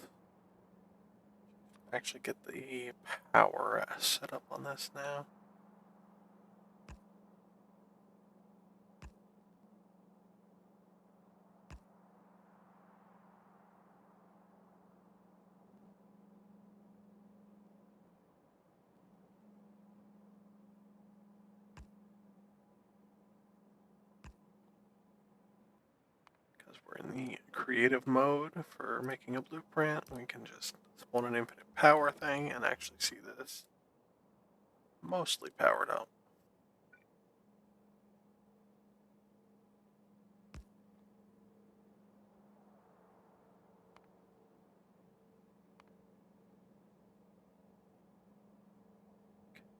Actually get the power set up on this now. Because we're in the creative mode for making a blueprint, we can just spawn an infinite power thing and actually see this mostly powered up.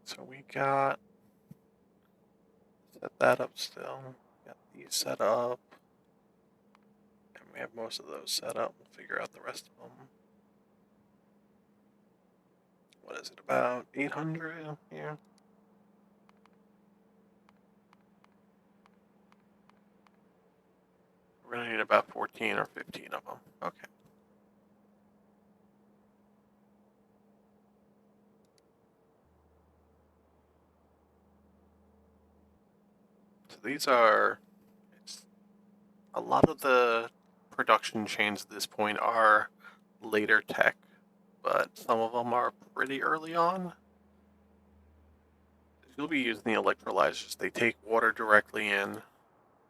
So we got set that up still. Got these set up. And we have most of those set up. We'll figure out the rest of them. What is it, about 800 here? We're gonna need about 14 or 15 of them. Okay. So these are, a lot of the production chains at this point are later tech, but some of them are pretty early on. You'll be using the electrolyzers. They take water directly in,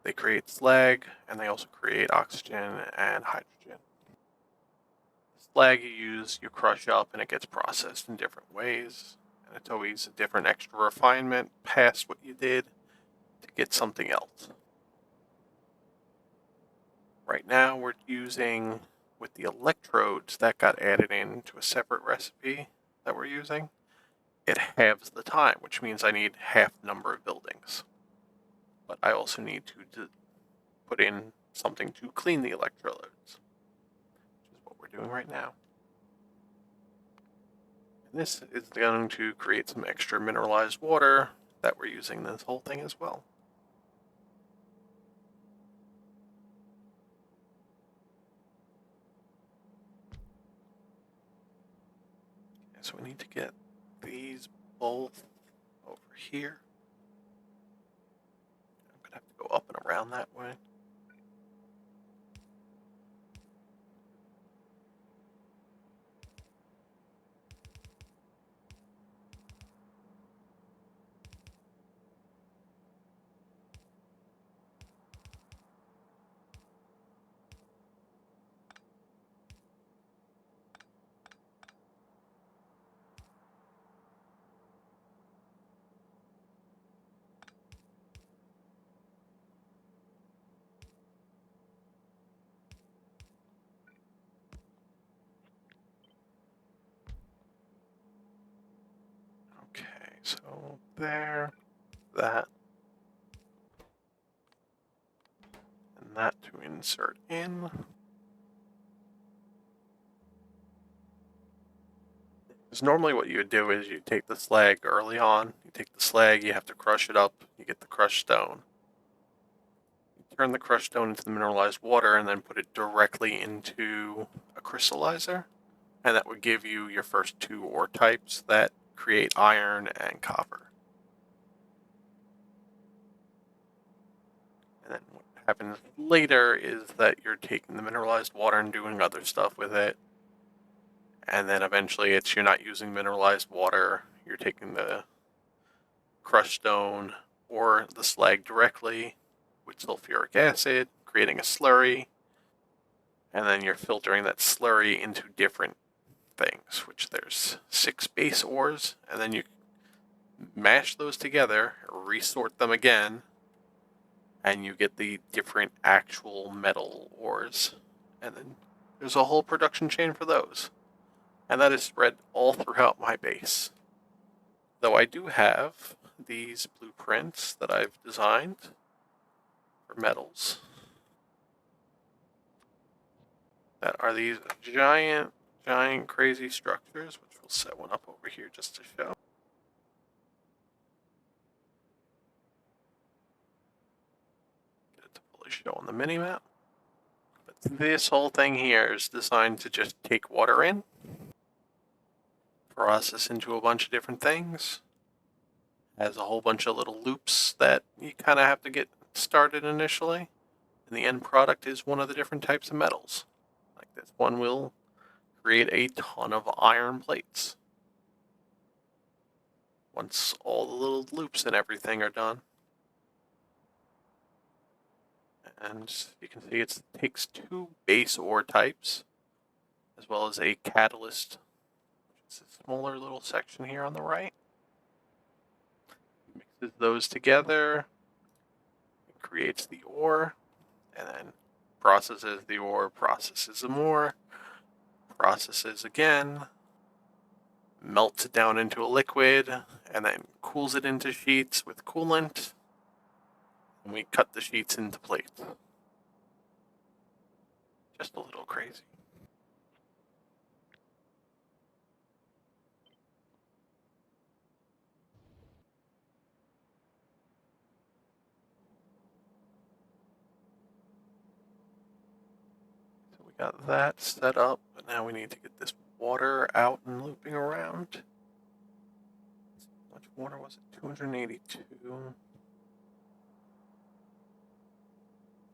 they create slag, and they also create oxygen and hydrogen. Slag you use, you crush up, and it gets processed in different ways. And it's always a different extra refinement past what you did to get something else. Right now we're using, with the electrodes that got added into a separate recipe that we're using, it halves the time, which means I need half the number of buildings. But I also need to put in something to clean the electrodes, which is what we're doing right now. And this is going to create some extra mineralized water that we're using this whole thing as well. Okay, so we need to get these both over here. I'm going to have to go up and around that way. Okay, so there, that, and that to insert in. Because normally what you would do is you take the slag early on, you take the slag, you have to crush it up, you get the crushed stone. You turn the crushed stone into the mineralized water and then put it directly into a crystallizer, and that would give you your first two ore types that create iron and copper. And then what happens later is that you're taking the mineralized water and doing other stuff with it, and then eventually you're not using mineralized water, you're taking the crushed stone or the slag directly with sulfuric acid, creating a slurry, and then you're filtering that slurry into different things, which there's 6 base ores, and then you mash those together, resort them again, and you get the different actual metal ores. And then there's a whole production chain for those. And that is spread all throughout my base. Though I do have these blueprints that I've designed for metals that are these giant crazy structures, which we'll set one up over here just to show. Get it to fully show on the mini-map. But this whole thing here is designed to just take water in, process into a bunch of different things, has a whole bunch of little loops that you kind of have to get started initially, and the end product is one of the different types of metals. Like this one will create a ton of iron plates once all the little loops and everything are done. And you can see it takes 2 base ore types, as well as a catalyst, which is a smaller little section here on the right. Mixes those together, it creates the ore, and then processes the ore, processes some more, processes again, melts it down into a liquid, and then cools it into sheets with coolant, and we cut the sheets into plates. Just a little crazy. So we got that set up, but now we need to get this water out and looping around. How much water was it? 282.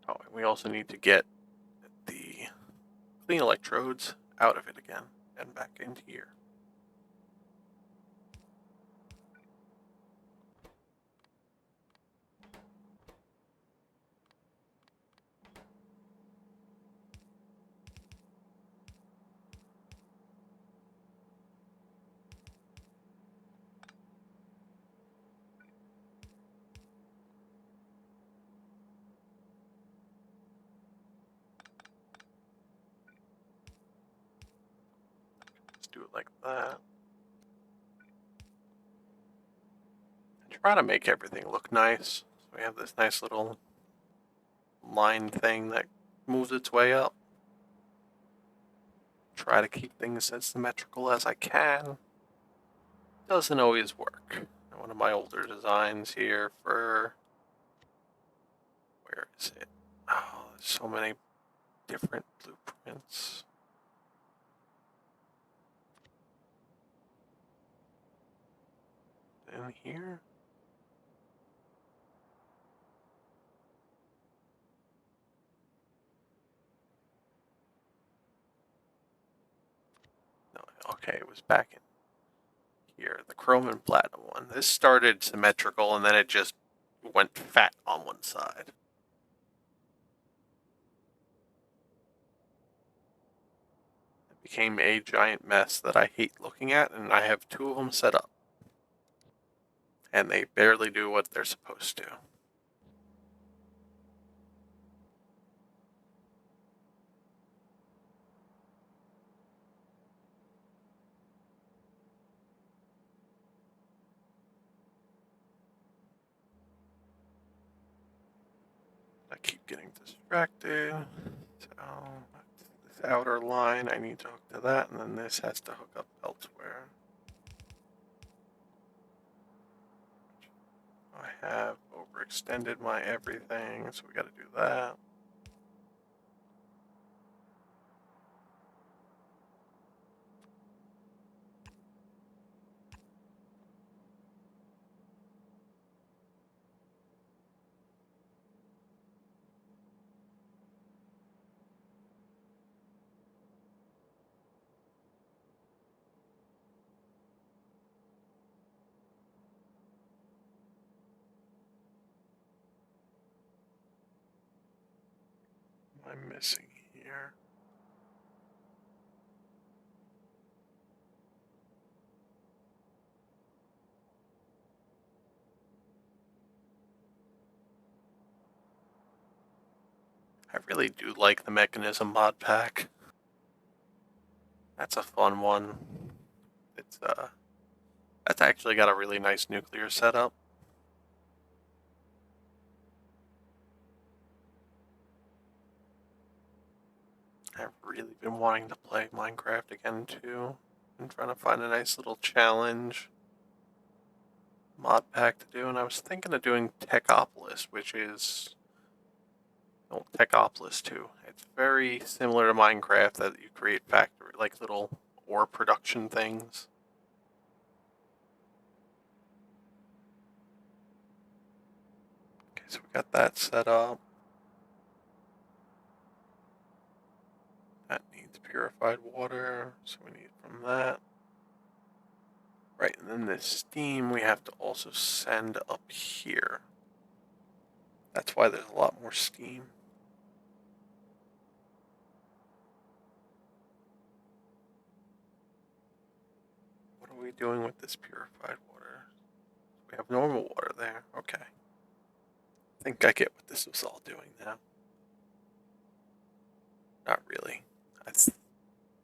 Oh, and we also need to get the clean electrodes out of it again and back into here. Let's do it like that. And try to make everything look nice. So we have this nice little line thing that moves its way up. Try to keep things as symmetrical as I can. Doesn't always work. One of my older designs here for... Where is it? Oh, there's so many different blueprints. In here? No, okay, it was back in here, the chrome and platinum one. This started symmetrical and then it just went fat on one side. It became a giant mess that I hate looking at, and I have 2 of them set up. And they barely do what they're supposed to. I keep getting distracted. So this outer line, I need to hook to that, and then this has to hook up elsewhere. I have over overextended my everything, so we gotta do that. What am I missing here? I really do like the mechanism mod pack. That's a fun one. It's that's actually got a really nice nuclear setup. I've really been wanting to play Minecraft again too. I'm trying to find a nice little challenge mod pack to do, and I was thinking of doing Techopolis, which is Techopolis 2. It's very similar to Minecraft that you create factory like little ore production things. Okay, so we got that set up. That needs purified water, so we need from that. Right, and then the steam we have to also send up here. That's why there's a lot more steam. What are we doing with this purified water? We have normal water there. Okay. I think I get what this was all doing now. Not really. I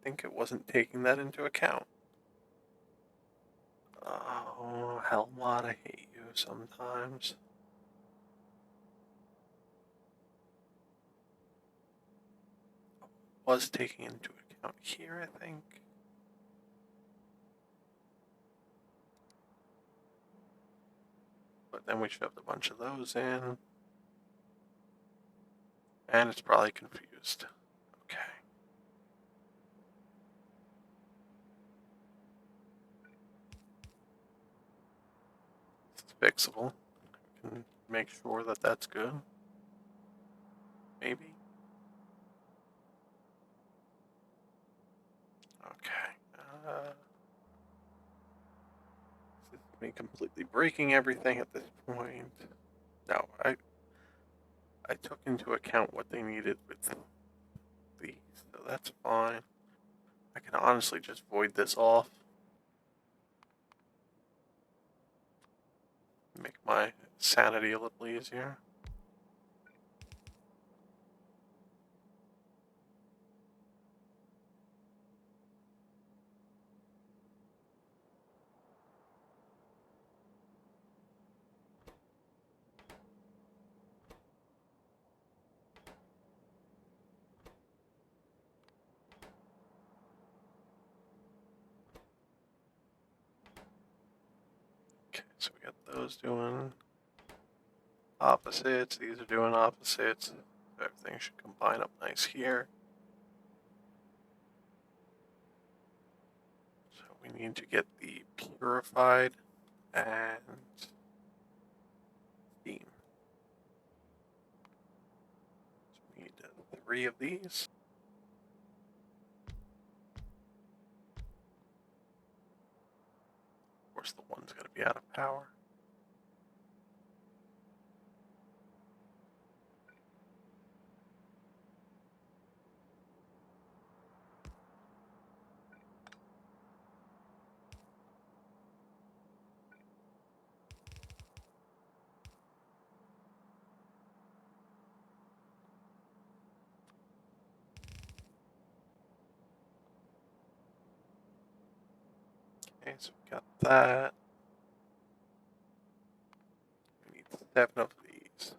think it wasn't taking that into account. Oh, Helmut, I hate you sometimes. Was taking into account here, I think. But then we shoved a bunch of those in. And it's probably confused. Okay. It's fixable. We can make sure that that's good. Maybe. Okay. This is me completely breaking everything at this point. No, I took into account what they needed with these, so that's fine. I can honestly just void this off. Make my sanity a little easier. Okay, so we got those doing opposites. These are doing opposites. Everything should combine up nice here. So we need to get the purified and steam. So we need 3 of these. Of course, the one's got to be out of power. Okay, so we got that. We need 7 of these.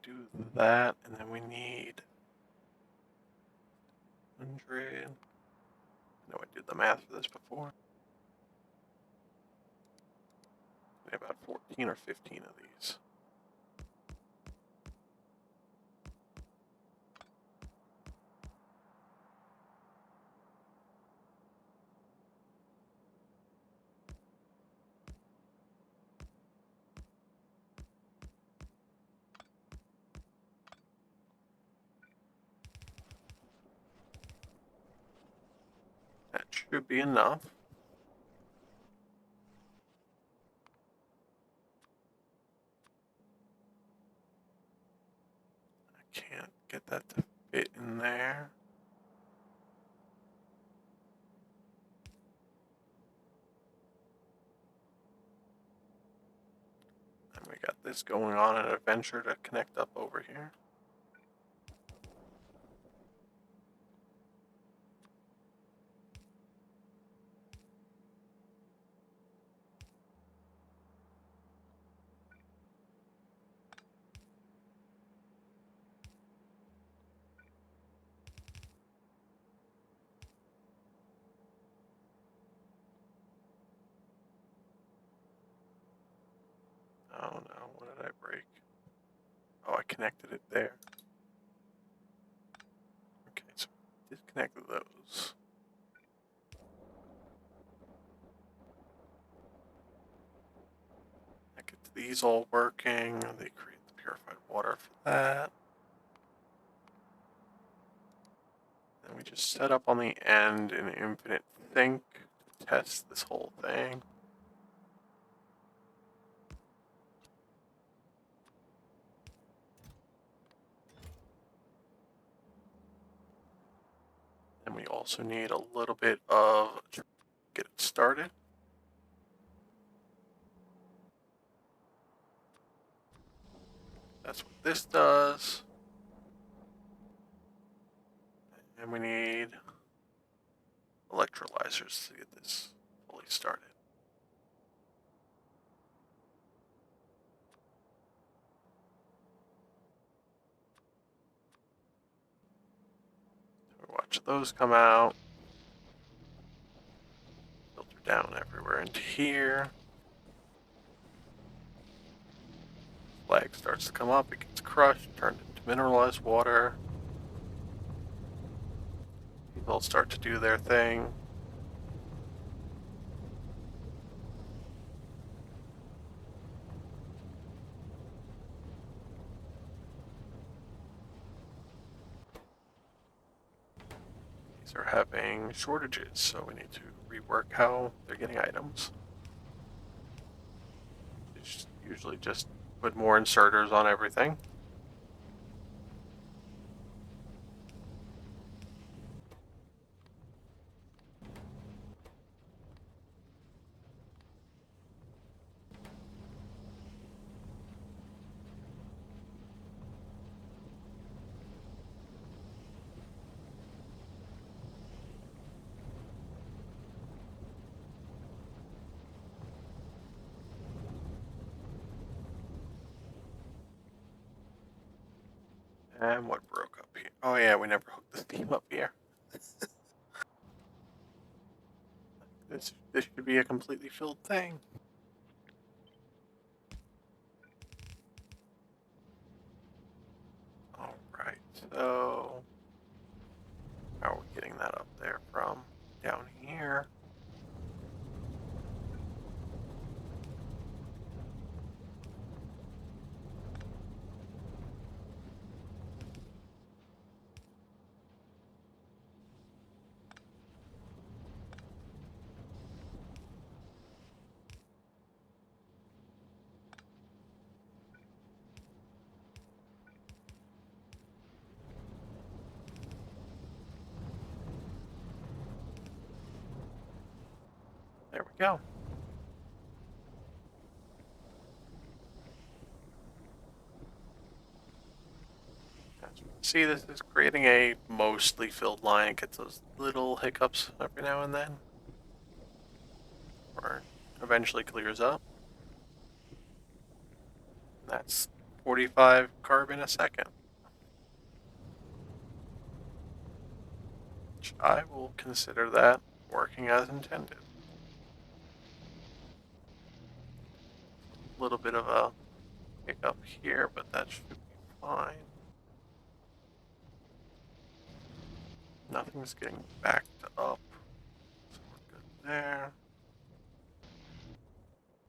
do that, and then we need 100. I know I did the math for this before. We have about 14 or 15 of these. That should be enough. I can't get that to fit in there. And we got this going on an adventure to connect up over here. Oh no, what did I break? Oh, I connected it there. Okay, so disconnected those. I get these all working. They create the purified water for that. And we just set up on the end an infinite sink to test this whole thing. And we also need a little bit of to get it started. That's what this does. And we need electrolyzers to get this fully started. So watch those come out. Filter down everywhere into here. Flag starts to come up, it gets crushed, turned into mineralized water. They'll start to do their thing. These are having shortages, so we need to rework how they're getting items. Usually just put more inserters on everything. And what broke up here? Oh yeah, we never hooked the steam up here. This should be a completely filled thing. Alright, so how are we getting that up there from? Down here. There we go. As you can see, this is creating a mostly filled line. It gets those little hiccups every now and then. Or eventually clears up. That's 45 carbon a second, which I will consider that working as intended. A little bit of a hiccup here, but that should be fine. Nothing's getting backed up, so we're good there.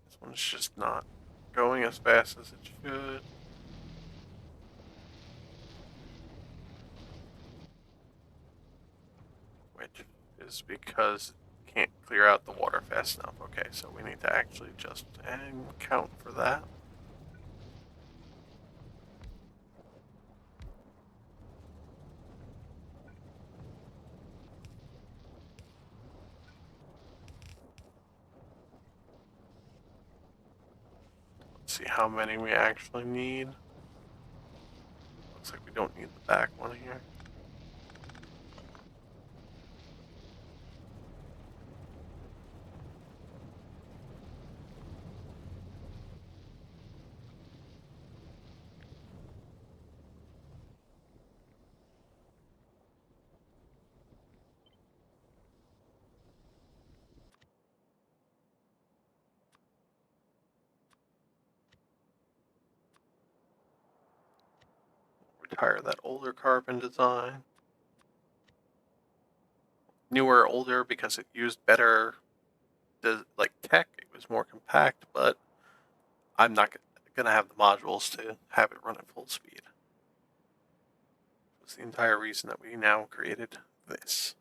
This one's just not going as fast as it should. Which is because it can't clear out the water fast enough. Okay, so we need to actually just and count for that. Let's see how many we actually need. Looks like we don't need the back one here. Retire that older carbon design. Newer, older because it used better, like tech. It was more compact, but I'm not gonna have the modules to have it run at full speed. That's the entire reason that we now created this.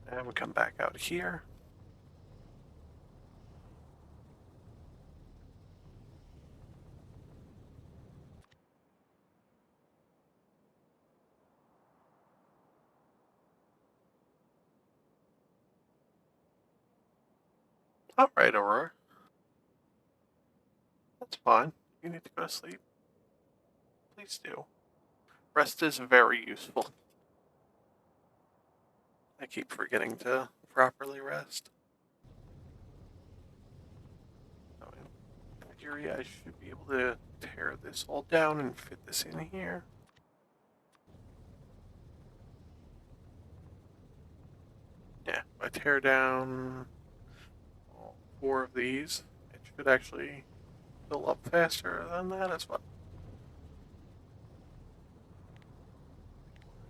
And we come back out here. All right, Aurora. That's fine. You need to go to sleep. Please do. Rest is very useful. I keep forgetting to properly rest. So in theory, I should be able to tear this all down and fit this in here. Yeah, if I tear down all 4 of these, it should actually fill up faster than that as well.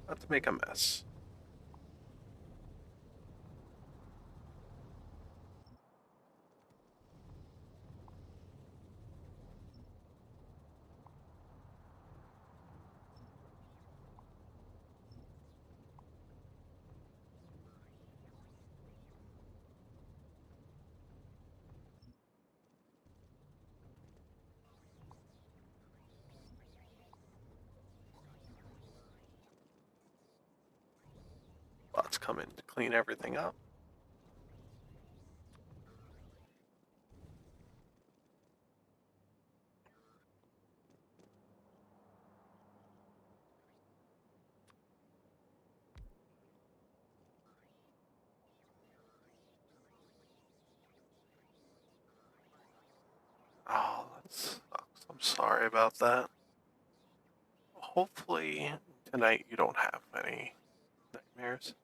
Not to make a mess. Bots come in to clean everything up. Oh, that sucks. I'm sorry about that. Hopefully tonight you don't have any nightmares.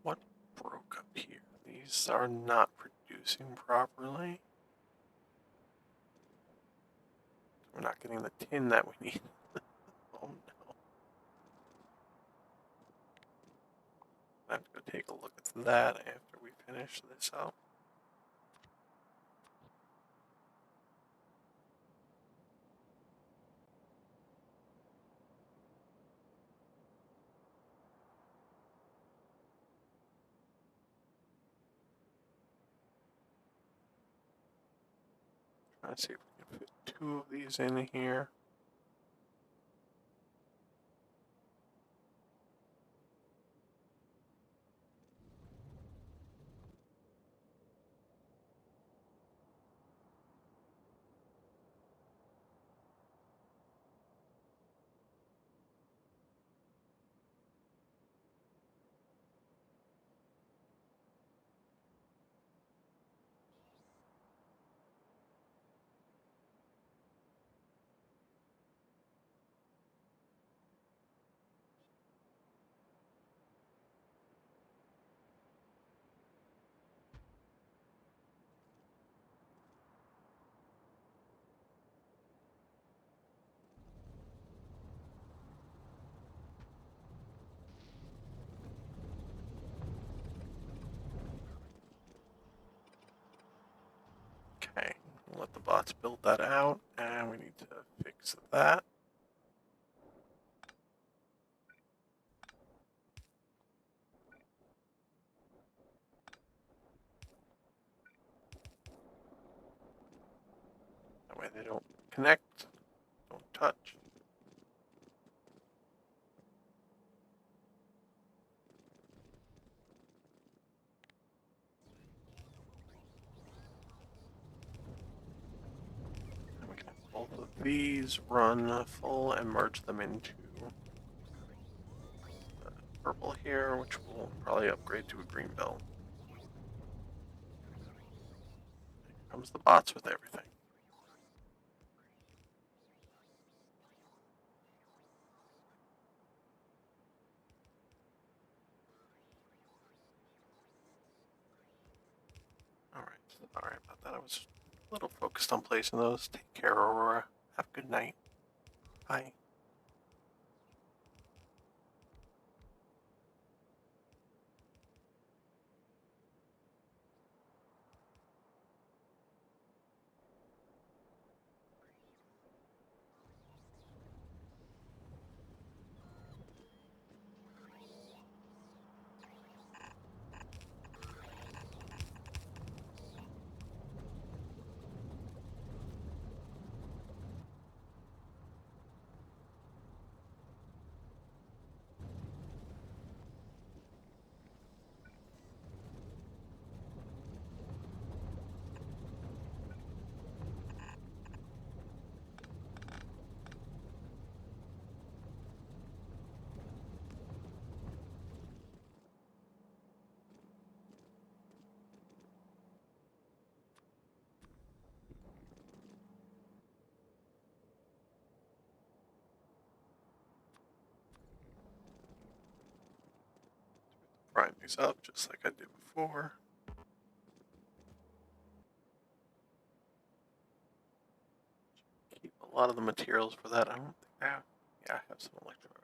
What broke up here? These are not producing properly. We're not getting the tin that we need. Oh no. I have to go take a look at that after we finish this up. Trying to see if we can fit 2 of these in here. Okay, we'll let the bots build that out, and we need to fix that. That way they don't connect, don't touch. And we can have both of these run full and merge them into the purple here, which will probably upgrade to a green belt. Here comes the bots with everything. Alright, sorry about that. I was a little focused on placing those. Take care, Aurora. Have a good night. Bye. Prime these up just like I did before. Keep a lot of the materials for that. I don't think I have. Yeah, I have some electrodes.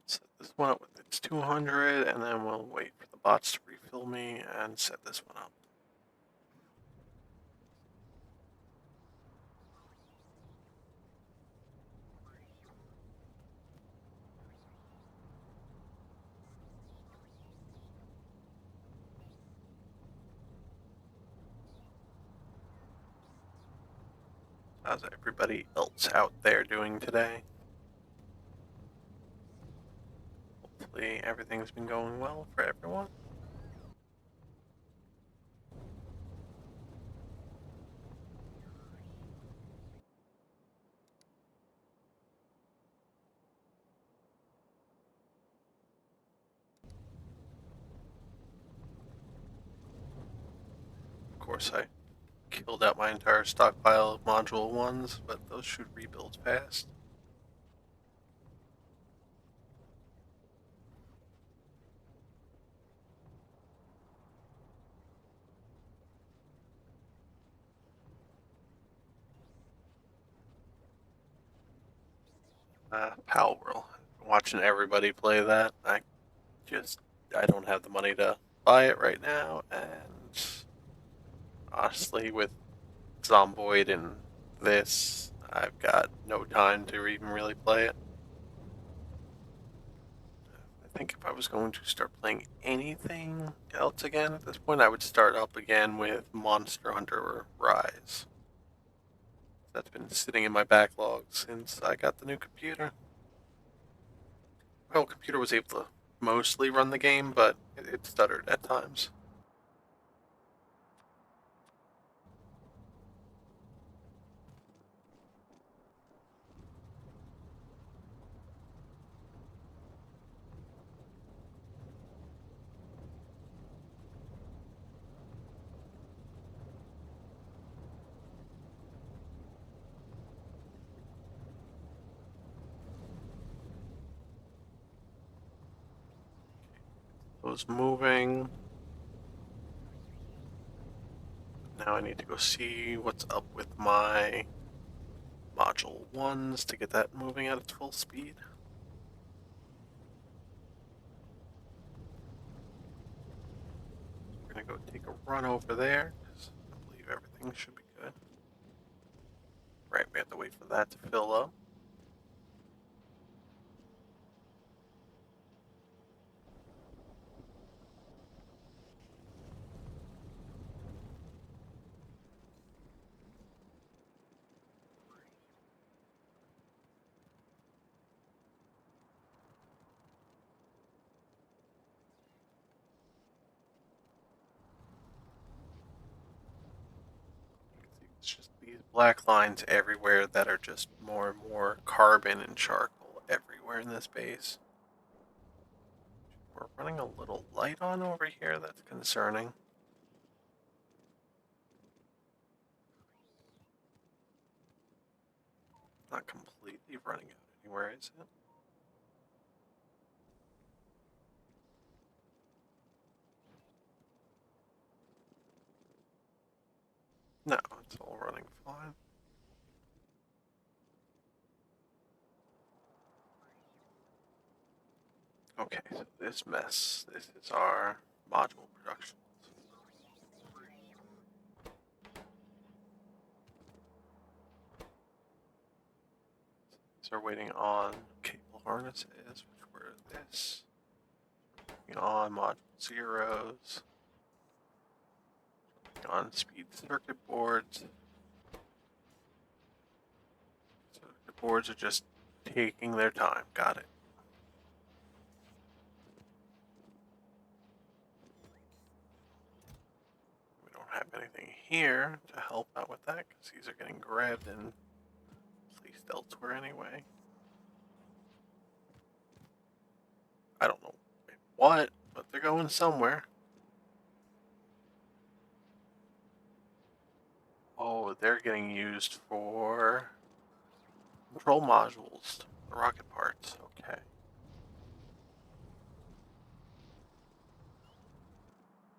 Set this one up with its 200, and then we'll wait for the bots to refill me and set this one up. How's everybody else out there doing today? Hopefully everything's been going well for everyone. Of course, I killed out my entire stockpile of module ones, but those should rebuild fast. Power World. Watching everybody play that, I don't have the money to buy it right now, and honestly, with Zomboid and this, I've got no time to even really play it. I think if I was going to start playing anything else again at this point, I would start up again with Monster Hunter Rise. That's been sitting in my backlog since I got the new computer. My old computer was able to mostly run the game, but it stuttered at times. It was moving. Now I need to go see what's up with my module 1s to get that moving at its full speed. We're gonna go take a run over there, because I believe everything should be good. Right, we have to wait for that to fill up. It's just these black lines everywhere that are just more and more carbon and charcoal everywhere in this base. We're running a little light on over here, that's concerning. Not completely running out anywhere, is it? No, it's all running fine. Okay, so this mess, this is our module production. So we're waiting on cable harnesses, which were this. Waiting on module zeros. Waiting on speed circuit boards. Circuit boards are just taking their time. Got it. We don't have anything here to help out with that because these are getting grabbed and placed elsewhere anyway. I don't know what, but they're going somewhere. Oh, they're getting used for control modules, the rocket parts. Okay.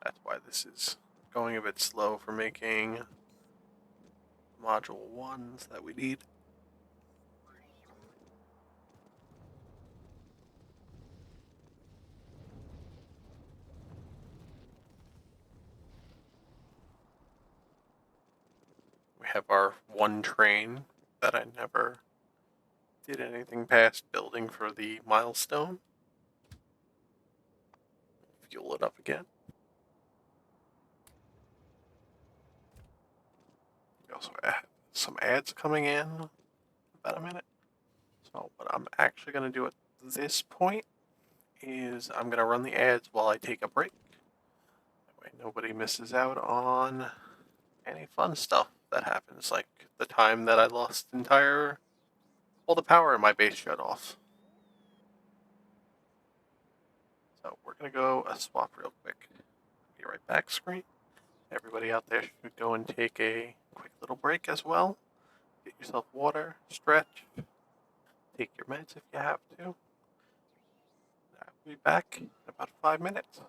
That's why this is going a bit slow for making module 1s that we need. We have our one train that I never did anything past building for the milestone. Fuel it up again. We also have some ads coming in about a minute. So what I'm actually going to do at this point is I'm going to run the ads while I take a break. That way nobody misses out on any fun stuff that happens, like the time that I lost all the power in my base shut off. So we're going to go a swap real quick. Be right back, screen. Everybody out there should go and take a quick little break as well. Get yourself water, stretch, take your meds if you have to. I'll be back in about 5 minutes.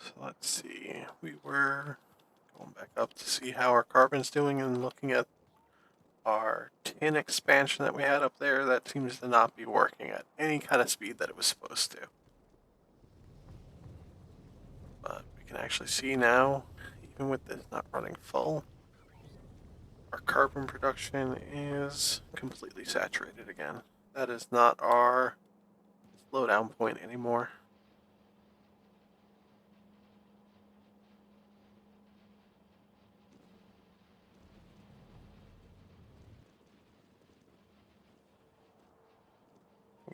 So let's see, we were going back up to see how our carbon's doing and looking at our tin expansion that we had up there. That seems to not be working at any kind of speed that it was supposed to. But we can actually see now, even with this not running full, our carbon production is completely saturated again. That is not our slowdown point anymore.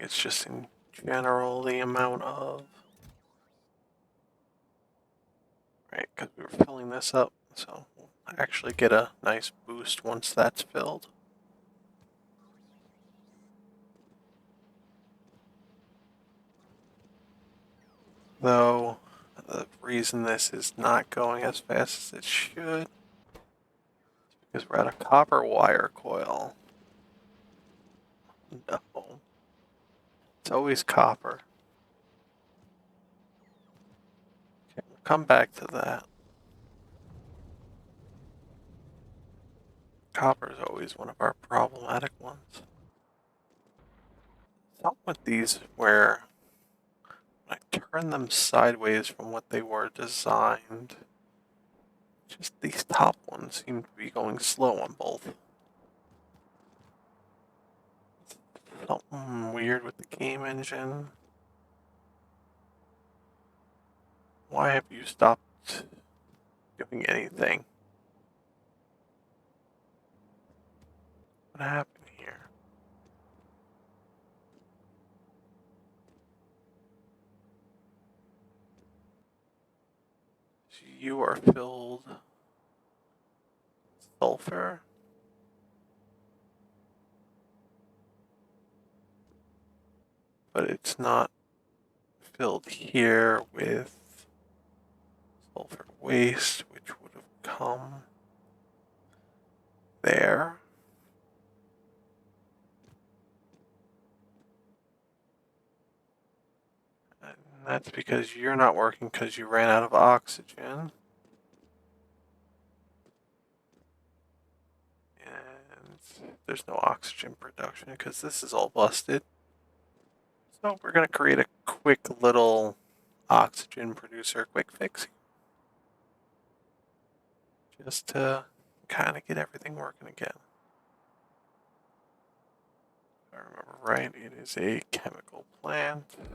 It's just in general the amount of, right, because we were filling this up, so we'll actually get a nice boost once that's filled. Though the reason this is not going as fast as it should is because we're at a copper wire coil. No, it's always copper. Okay, we'll come back to that. Copper is always one of our problematic ones. Something with these where when I turn them sideways from what they were designed, just these top ones seem to be going slow on both. Something weird with the game engine. Why have you stopped doing anything? What happened here? You are filled sulfur. But it's not filled here with sulfur waste, which would have come there. And that's because you're not working because you ran out of oxygen. And there's no oxygen production because this is all busted. So we're going to create a quick little oxygen producer quick fix just to kind of get everything working again. If I remember right, it is a chemical plant. I'm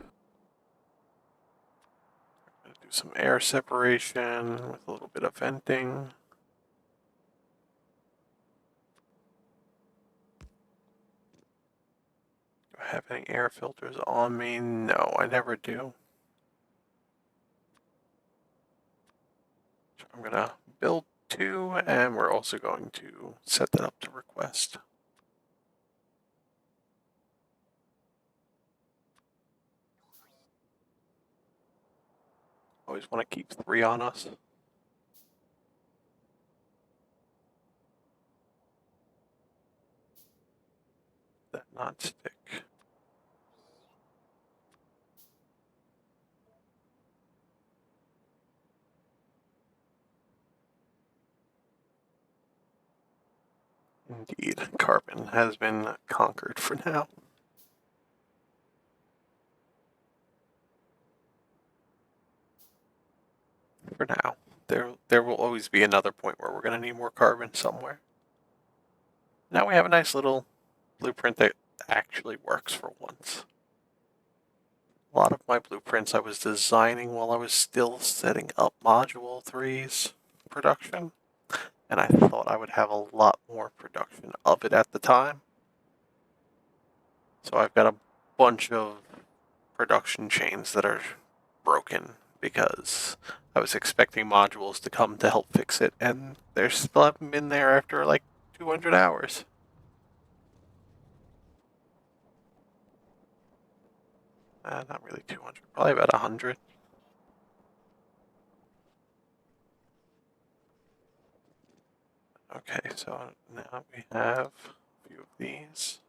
going to do some air separation with a little bit of venting. Do I have any air filters on me? No, I never do. So I'm going to build 2, and we're also going to set that up to request. Always want to keep 3 on us. That not stick. Indeed, carbon has been conquered for now. For now. There will always be another point where we're going to need more carbon somewhere. Now we have a nice little blueprint that actually works for once. A lot of my blueprints I was designing while I was still setting up Module 3's production, and I thought I would have a lot more production of it at the time. So I've got a bunch of production chains that are broken because I was expecting modules to come to help fix it, and they still haven't been there after like 200 hours. Not really 200, probably about 100. Okay, so now we have a few of these.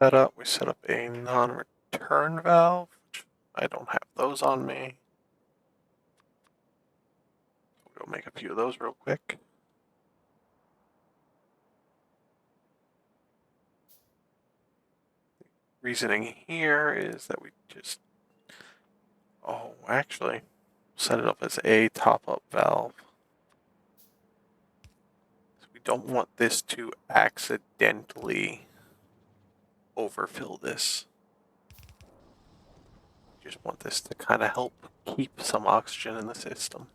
that up. We set up a non-return valve, which I don't have those on me. We'll make a few of those real quick. Reasoning here is that we just, actually set it up as a top-up valve. So we don't want this to accidentally overfill this. We just want this to kind of help keep some oxygen in the system.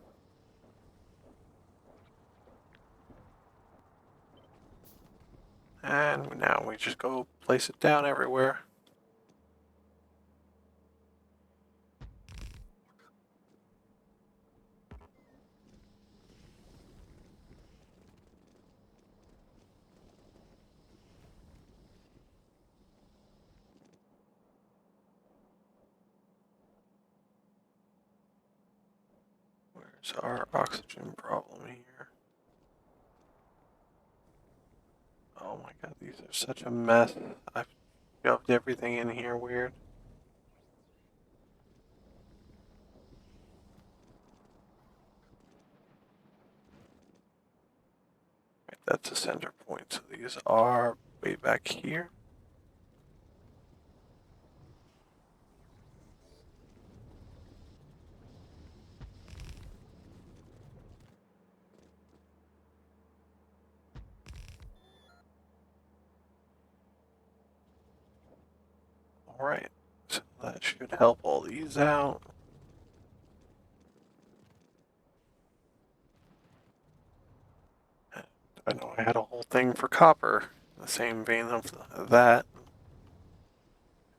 And now we just go place it down everywhere. Where's our oxygen problem here? Oh my god, these are such a mess. I've shoved everything in here weird. Right, that's a center point, so these are way back here. Alright, so that should help all these out. I know I had a whole thing for copper, in the same vein of that.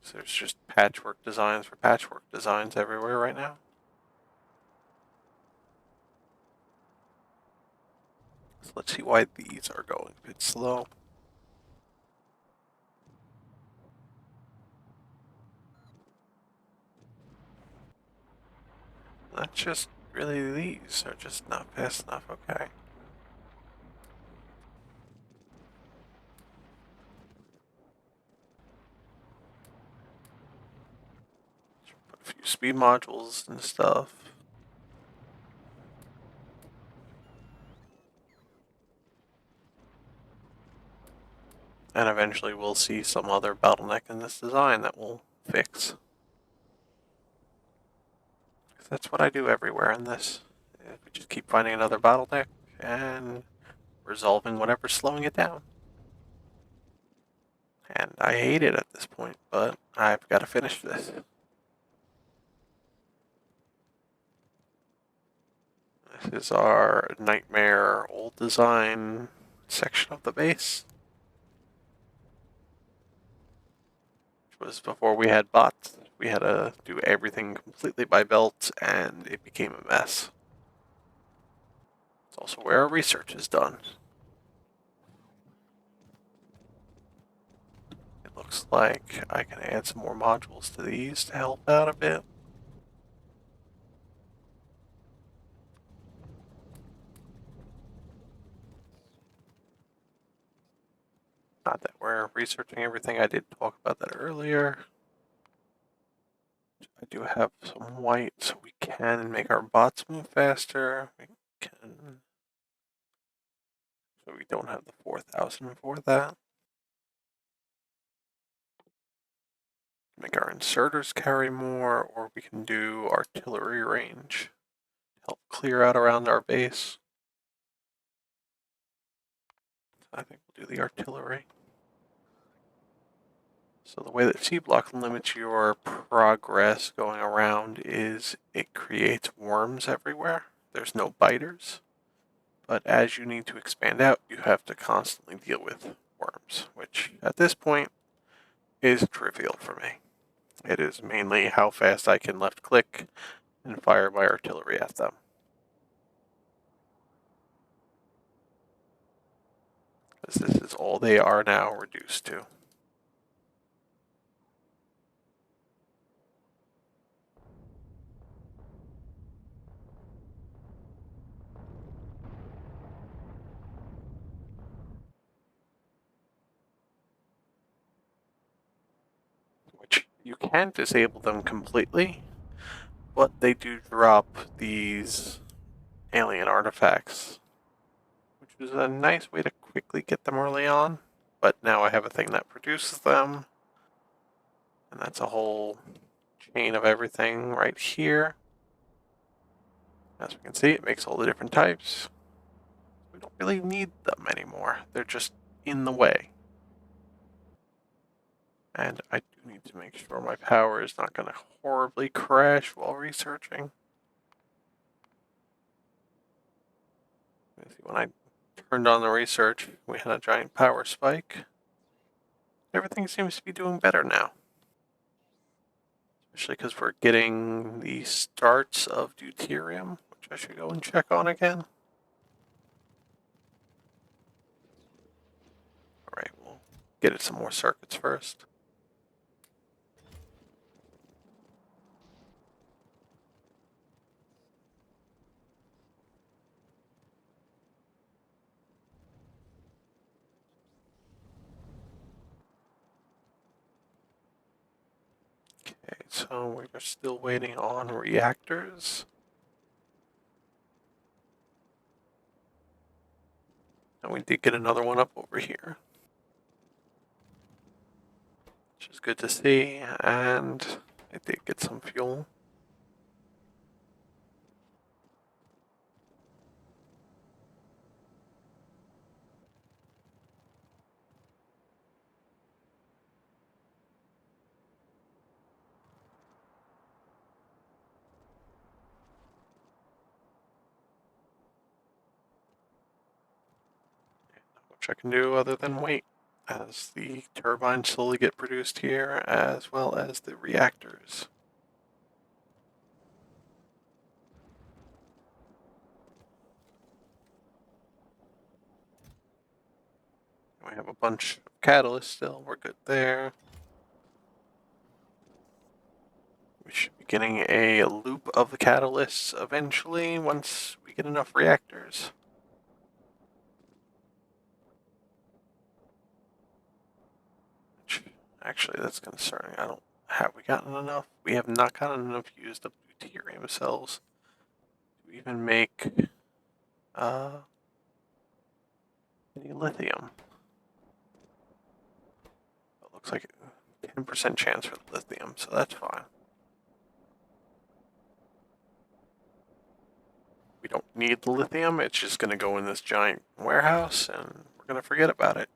So there's just patchwork designs for patchwork designs everywhere right now. So let's see why these are going a bit slow. Not just really these are just not fast enough, okay. Put a few speed modules and stuff. And eventually we'll see some other bottleneck in this design that we'll fix. That's what I do everywhere in this. We just keep finding another bottleneck and resolving whatever's slowing it down. And I hate it at this point, but I've got to finish this. This is our nightmare old design section of the base. Which was before we had bots. We had to do everything completely by belt, and it became a mess. It's also where our research is done. It looks like I can add some more modules to these to help out a bit. Not that we're researching everything, I did talk about that earlier. I do have some white, so we can make our bots move faster. We can. So we don't have the 4,000 for that. Make our inserters carry more, or we can do artillery range. Help clear out around our base. I think we'll do the artillery. So the way that Seablock limits your progress going around is it creates worms everywhere. There's no biters. But as you need to expand out, you have to constantly deal with worms, which at this point is trivial for me. It is mainly how fast I can left click and fire my artillery at them. Because this is all they are now reduced to. can't disable them completely, but they do drop these alien artifacts, which is a nice way to quickly get them early on. But now I have a thing that produces them, and that's a whole chain of everything right here. As we can see, it makes all the different types. We don't really need them anymore. They're just in the way. And I do need to make sure my power is not going to horribly crash while researching. When I turned on the research, we had a giant power spike. Everything seems to be doing better now. Especially because we're getting the starts of deuterium, which I should go and check on again. Alright, we'll get it some more circuits first. Okay, so we're still waiting on reactors. And we did get another one up over here, which is good to see, and I did get some fuel. Not much I can do other than wait as the turbines slowly get produced here, as well as the reactors. We have a bunch of catalysts still, we're good there. We should be getting a loop of the catalysts eventually once we get enough reactors. Actually, that's concerning. Have we gotten enough? We have not gotten enough used up deuterium cells to even make any lithium. It looks like a 10% chance for the lithium, so that's fine. We don't need the lithium, it's just going to go in this giant warehouse, and we're going to forget about it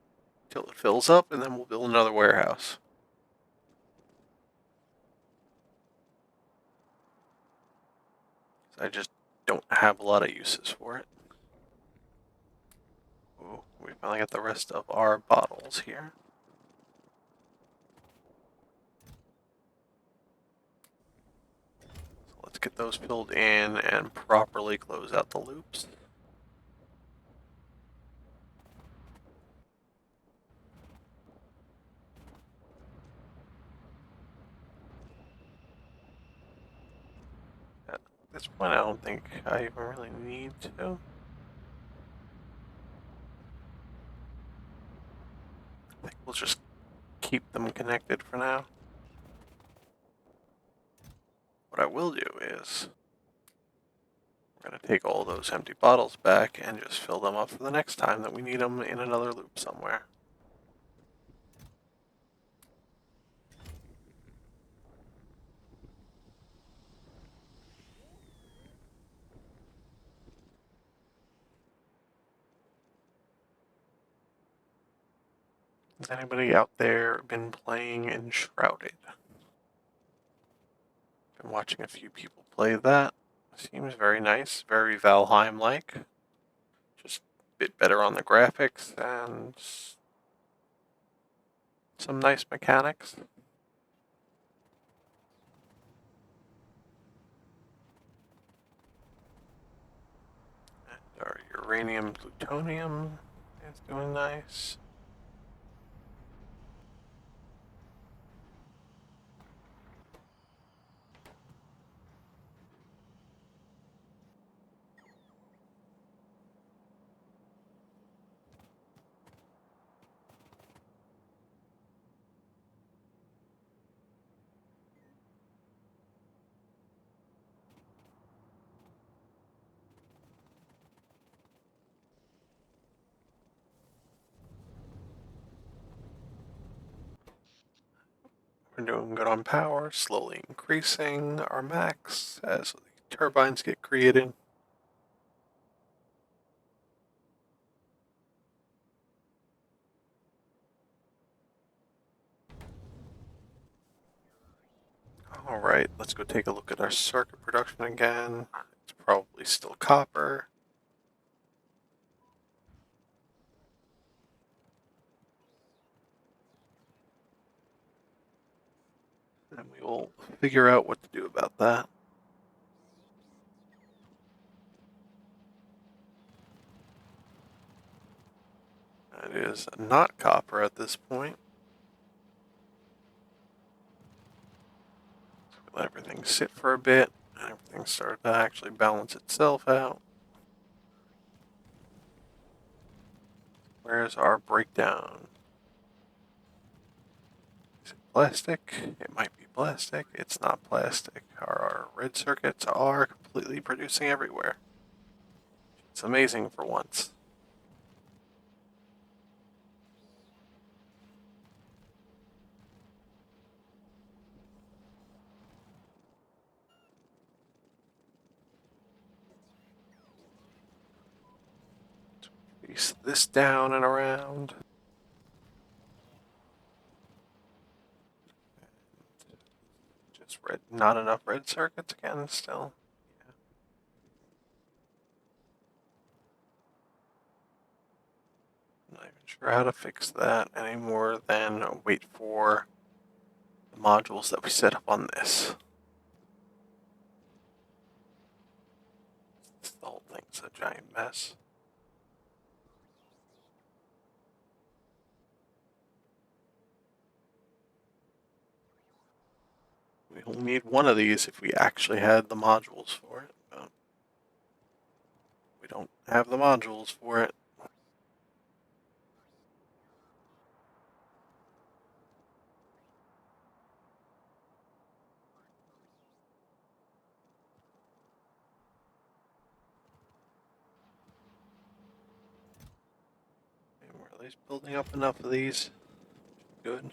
until it fills up, and then we'll build another warehouse. I just don't have a lot of uses for it. Ooh, we finally got the rest of our bottles here. So let's get those filled in and properly close out the loops. At this point, I don't think I even really need to. I think we'll just keep them connected for now. What I will do is we're going to take all those empty bottles back and just fill them up for the next time that we need them in another loop somewhere. Has anybody out there been playing Enshrouded? Been watching a few people play that. Seems very nice, very Valheim-like. Just a bit better on the graphics and some nice mechanics. And our uranium plutonium is doing nice. We're doing good on power, slowly increasing our max as the turbines get created. Alright, let's go take a look at our circuit production again. It's probably still copper. And we will figure out what to do about that. It is not copper at this point. So we let everything sit for a bit, and everything started to actually balance itself out. Where's our breakdown? Is it plastic? It might be plastic. It's not plastic. Our red circuits are completely producing everywhere. It's amazing for once. Piece this down and around. Just red, not enough red circuits again still. Yeah. I'm not even sure how to fix that any more than wait for the modules that we set up on this. The whole thing's a giant mess. We only need one of these if we actually had the modules for it, but we don't have the modules for it. And we're at least building up enough of these. Good.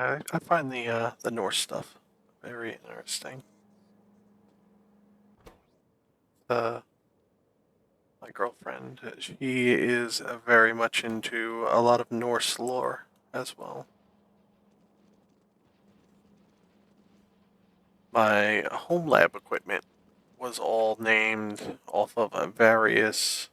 I find the Norse stuff very interesting. My girlfriend, she is very much into a lot of Norse lore as well. My home lab equipment was all named off of various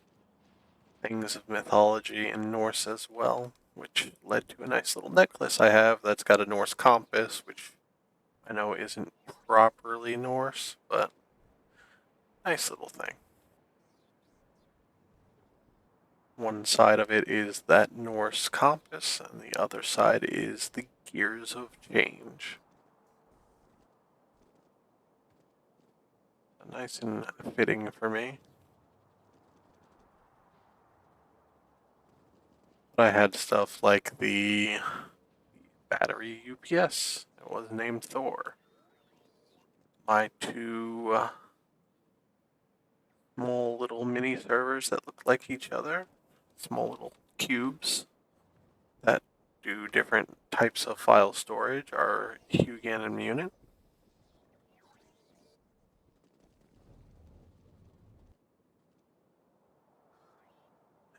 things of mythology in Norse as well, which led to a nice little necklace I have that's got a Norse compass, which I know isn't properly Norse, but nice little thing. One side of it is that Norse compass, and the other side is the gears of change. Nice and fitting for me. But I had stuff like the battery UPS. It was named Thor. My two small little mini servers that look like each other. Small little cubes that do different types of file storage are Hugan and Munit.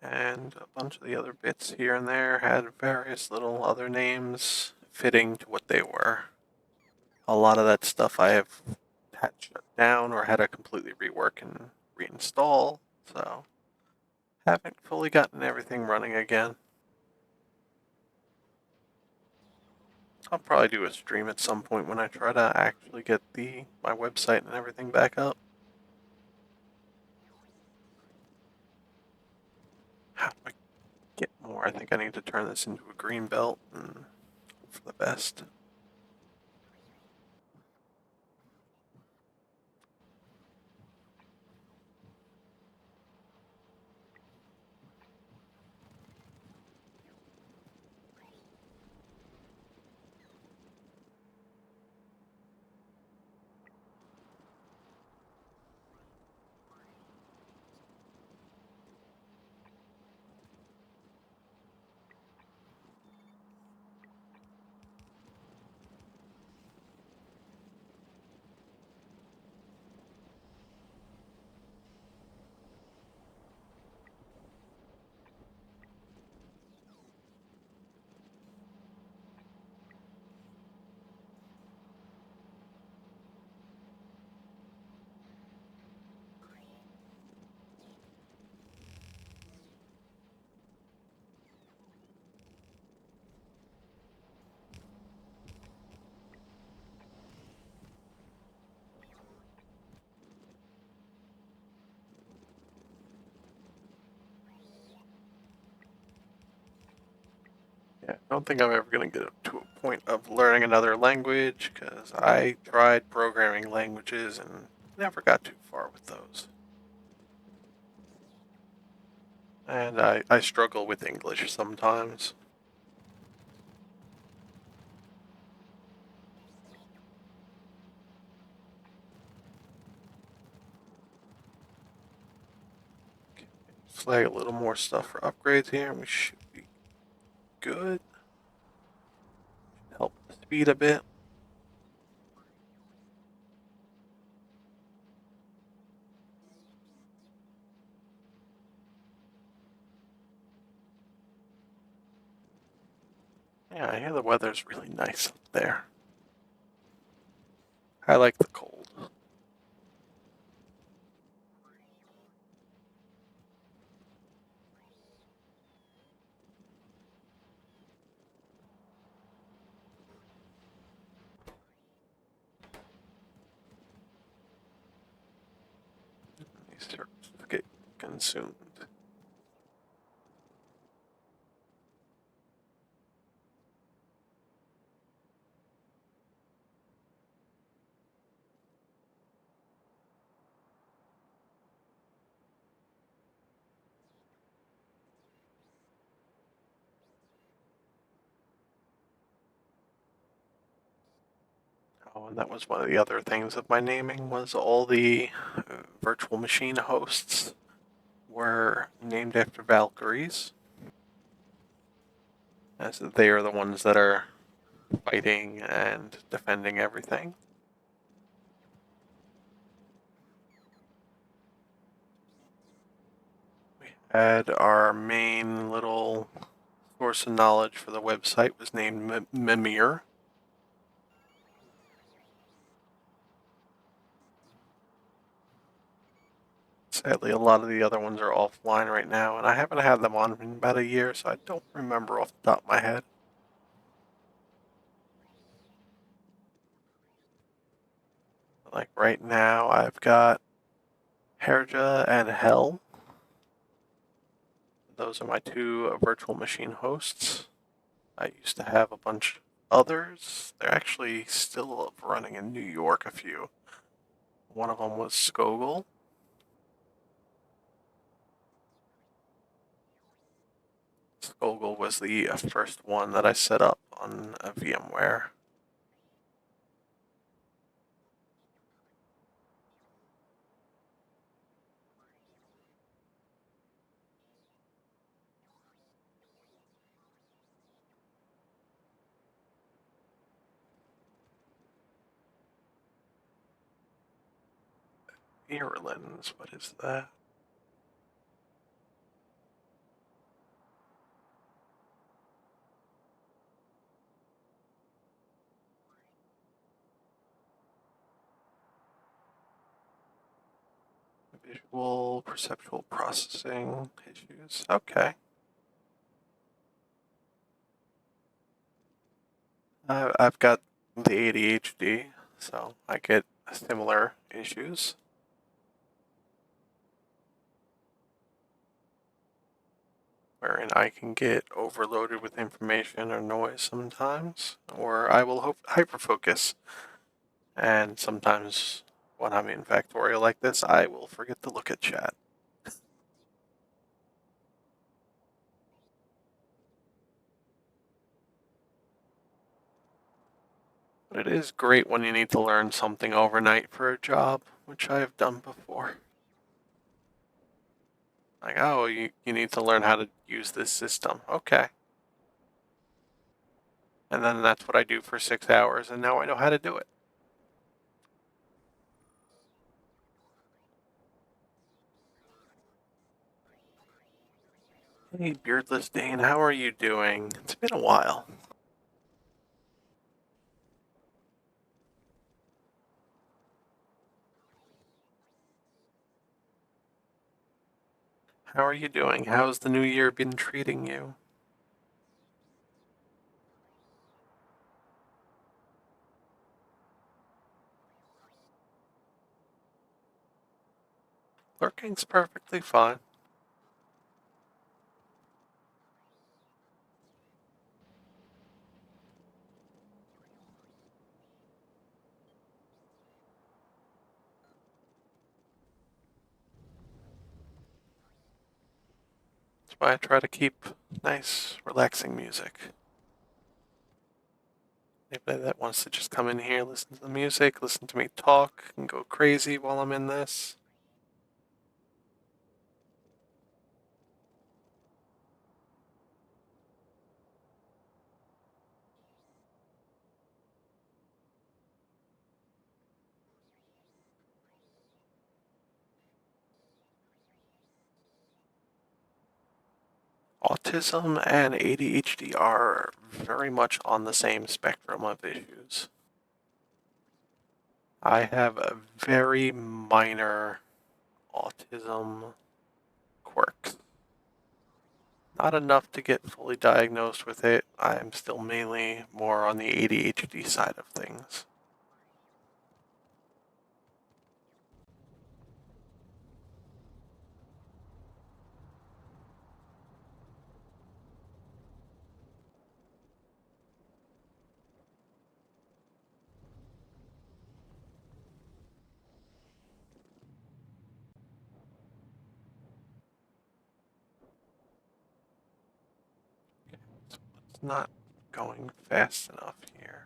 And a bunch of the other bits here and there had various little other names fitting to what they were. A lot of that stuff I have had shut down or had to completely rework and reinstall, so haven't fully gotten everything running again. I'll probably do a stream at some point when I try to actually get my website and everything back up. How do I get more? I think I need to turn this into a green belt and hope for the best. Yeah, I don't think I'm ever going to get to a point of learning another language because I tried programming languages and never got too far with those. And I struggle with English sometimes. Flag a little more stuff for upgrades here, and we should be good. Help the speed a bit. Yeah, I hear the weather's really nice up there. I like the cold. These servers get consumed. Oh, and that was one of the other things of my naming was all the virtual machine hosts were named after Valkyries, as they are the ones that are fighting and defending everything. We had our main little source of knowledge for the website was named Mimir. Sadly, a lot of the other ones are offline right now, and I haven't had them on in about a year, so I don't remember off the top of my head. Like right now, I've got Herja and Hell. Those are my two virtual machine hosts. I used to have a bunch of others. They're actually still running in New York, a few. One of them was Skogel. Skogel was the first one that I set up on a VMware. Irlands, what is that? Visual perceptual processing issues. Okay. I've got the ADHD, so I get similar issues. Wherein I can get overloaded with information or noise sometimes, or I will hyperfocus. And sometimes when I'm in Factorio like this, I will forget to look at chat. But it is great when you need to learn something overnight for a job, which I have done before. Like, oh, you need to learn how to use this system. Okay. And then that's what I do for 6 hours, and now I know how to do it. Hey, Beardless Dane, how are you doing? It's been a while. How are you doing? How's the new year been treating you? Lurking's perfectly fine. That's why I try to keep nice, relaxing music. Anybody that wants to just come in here, listen to the music, listen to me talk, and go crazy while I'm in this. Autism and ADHD are very much on the same spectrum of issues. I have a very minor autism quirks. Not enough to get fully diagnosed with it. I'm still mainly more on the ADHD side of things. It's not going fast enough here.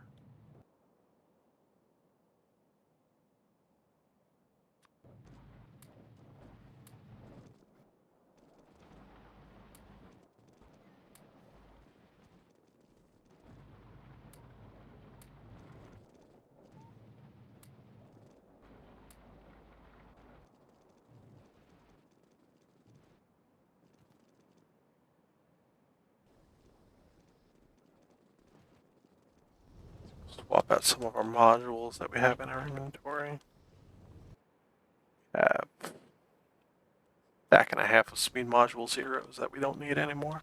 Swap out some of our modules that we have in our inventory. Have stack and a half of speed module zeros that we don't need anymore.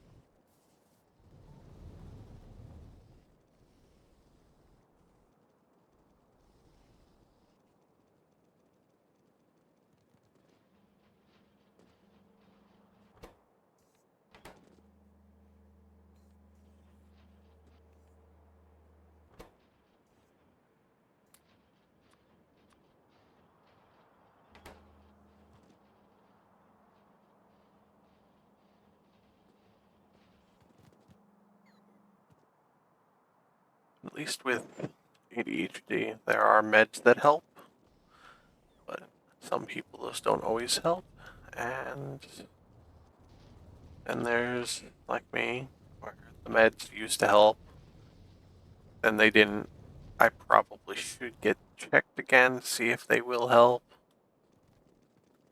At least with ADHD, there are meds that help, but some people just don't always help. And then there's like me, where the meds used to help, then they didn't. I probably should get checked again, see if they will help.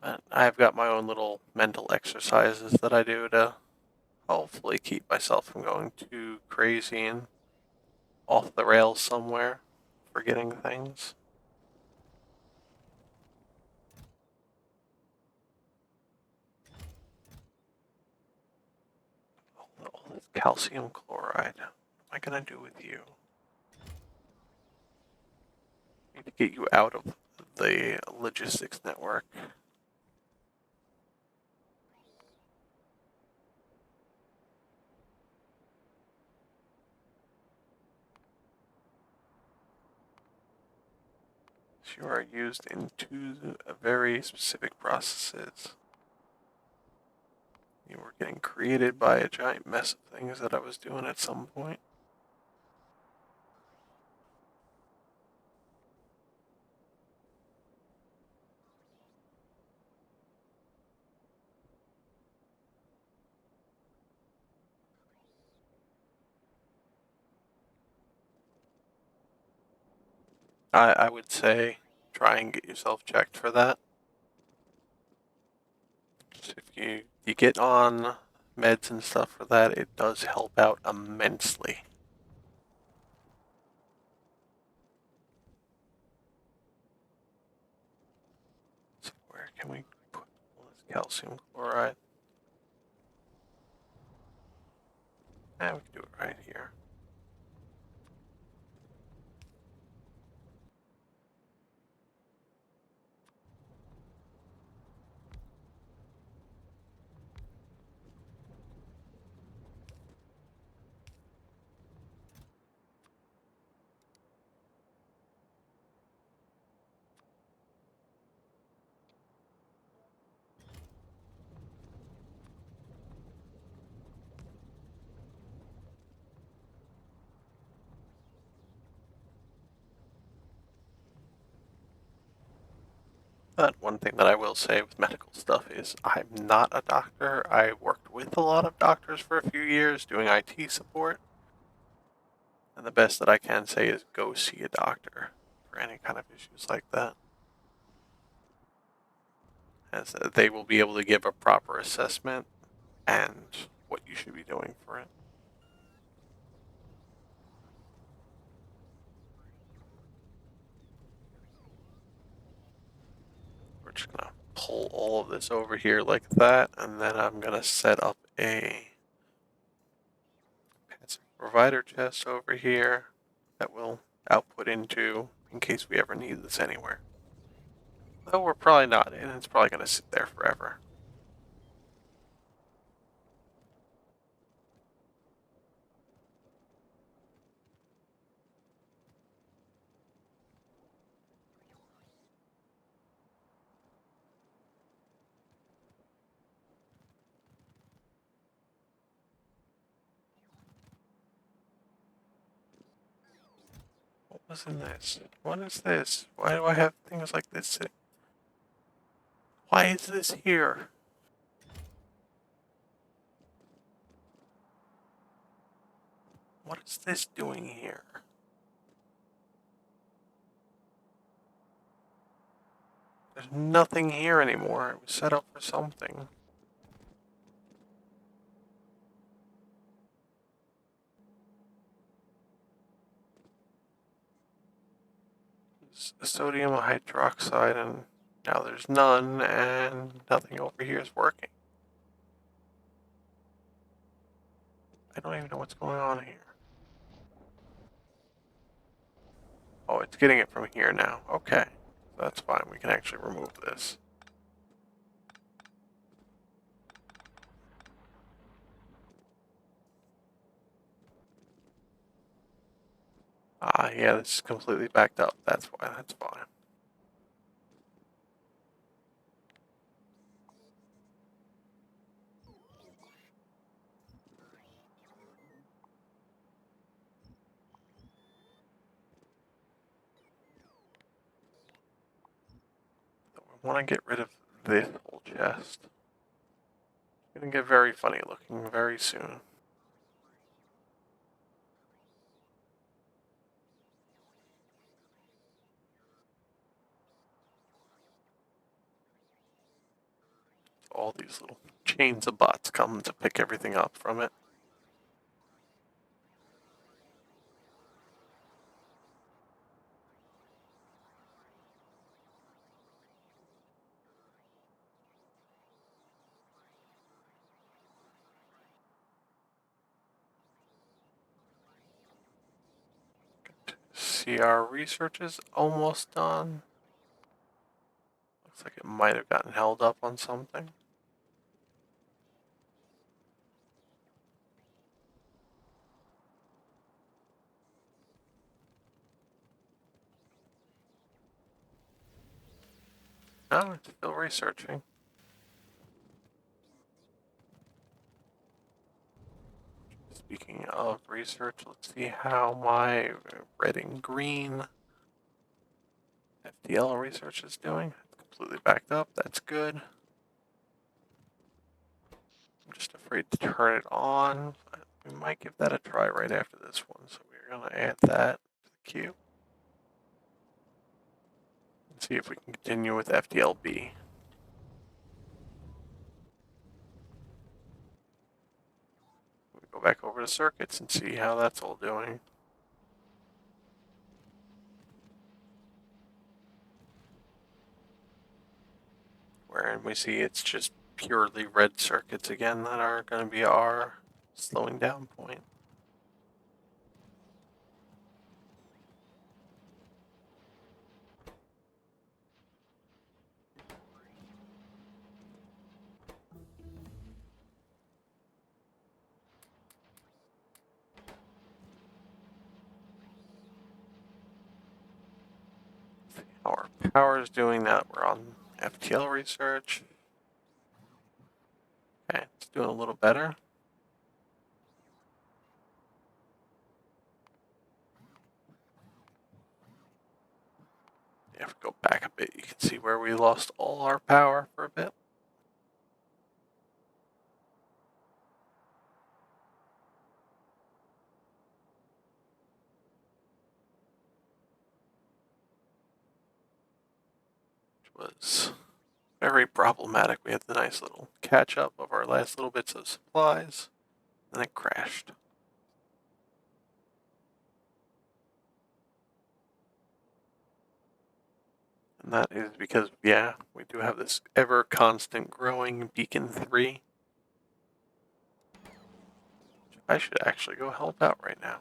But I've got my own little mental exercises that I do to hopefully keep myself from going too crazy and off the rails somewhere, forgetting things. All this calcium chloride. What am I gonna do with you? I need to get you out of the logistics network. You are used in two very specific processes. You were getting created by a giant mess of things that I was doing at some point. I would say try and get yourself checked for that. If you get on meds and stuff for that, it does help out immensely. So where can we put all this calcium chloride? We can do it right here. But one thing that I will say with medical stuff is I'm not a doctor. I worked with a lot of doctors for a few years doing IT support. And the best that I can say is go see a doctor for any kind of issues like that. As they will be able to give a proper assessment and what you should be doing for it. We're just gonna pull all of this over here like that, and then I'm gonna set up a passive provider chest over here that will output into in case we ever need this anywhere. Though we're probably not, and it's probably gonna sit there forever. What was in this? What is this? Why do I have things like this sitting? Why is this here? What is this doing here? There's nothing here anymore. It was set up for something. Sodium hydroxide, and now there's none, and nothing over here is working. I don't even know what's going on here. Oh, it's getting it from here now. Okay, that's fine. We can actually remove this. Ah, yeah, this is completely backed up. That's why. That's fine. So we want to get rid of this whole chest. It's gonna get very funny looking very soon. All these little chains of bots come to pick everything up from it. See, our research is almost done. Looks like it might have gotten held up on something. No, it's still researching. Speaking of research, let's see how my red and green FDL research is doing. It's completely backed up. That's good. I'm just afraid to turn it on. We might give that a try right after this one. So we're going to add that to the queue. And see if we can continue with FDLB. We go back over to circuits and see how that's all doing. Wherein we see it's just purely red circuits again that are going to be our slowing down point. Our power is doing that. We're on FTL research. Okay, it's doing a little better. Yeah, if we go back a bit, you can see where we lost all our power for a bit. Which was very problematic. We had the nice little catch up of our last little bits of supplies, then it crashed. And that is because, yeah, we do have this ever constant growing Beacon 3. I should actually go help out right now.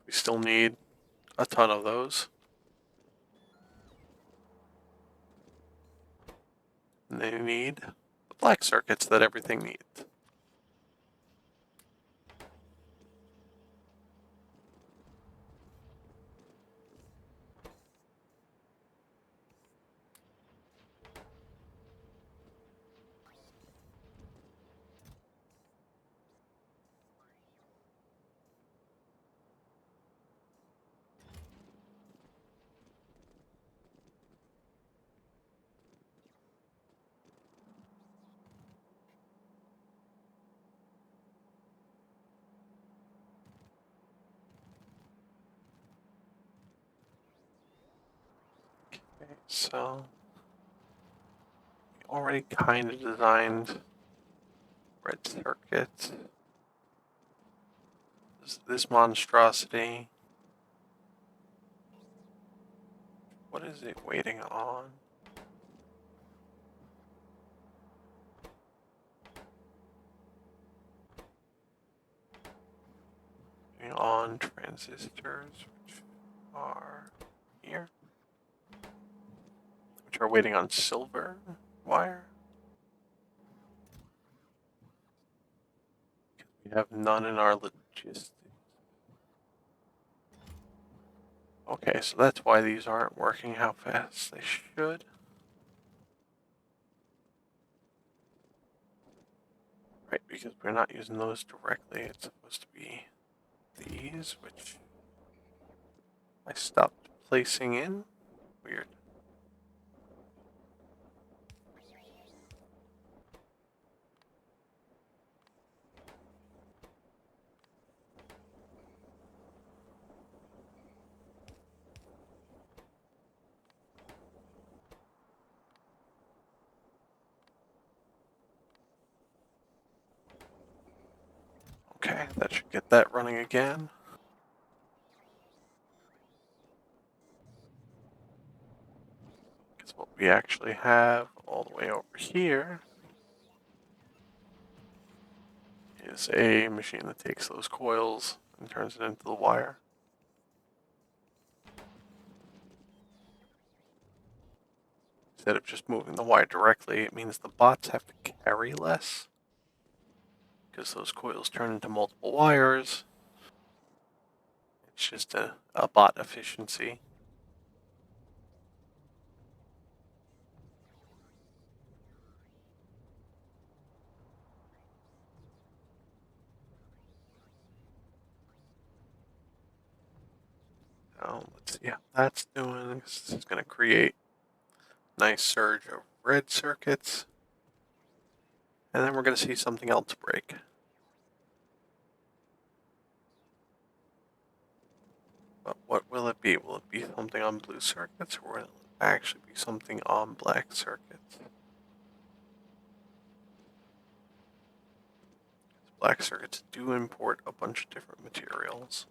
We still need a ton of those. And they need the black circuits that everything needs. Okay, so we already kind of designed red circuits. This monstrosity. What is it waiting on? Waiting on transistors, which are here, which are waiting on silver wire. We have none in our logistics. Okay, so that's why these aren't working how fast they should. Right, because we're not using those directly. It's supposed to be these, which I stopped placing in. Weird. Okay, that should get that running again. Because what we actually have all the way over here is a machine that takes those coils and turns it into the wire. Instead of just moving the wire directly, it means the bots have to carry less. Because those coils turn into multiple wires. It's just a bot efficiency. Let's see how that's doing. This is going to create a nice surge of red circuits. And then we're going to see something else break. But what will it be? Will it be something on blue circuits, or will it actually be something on black circuits? Black circuits do import a bunch of different materials.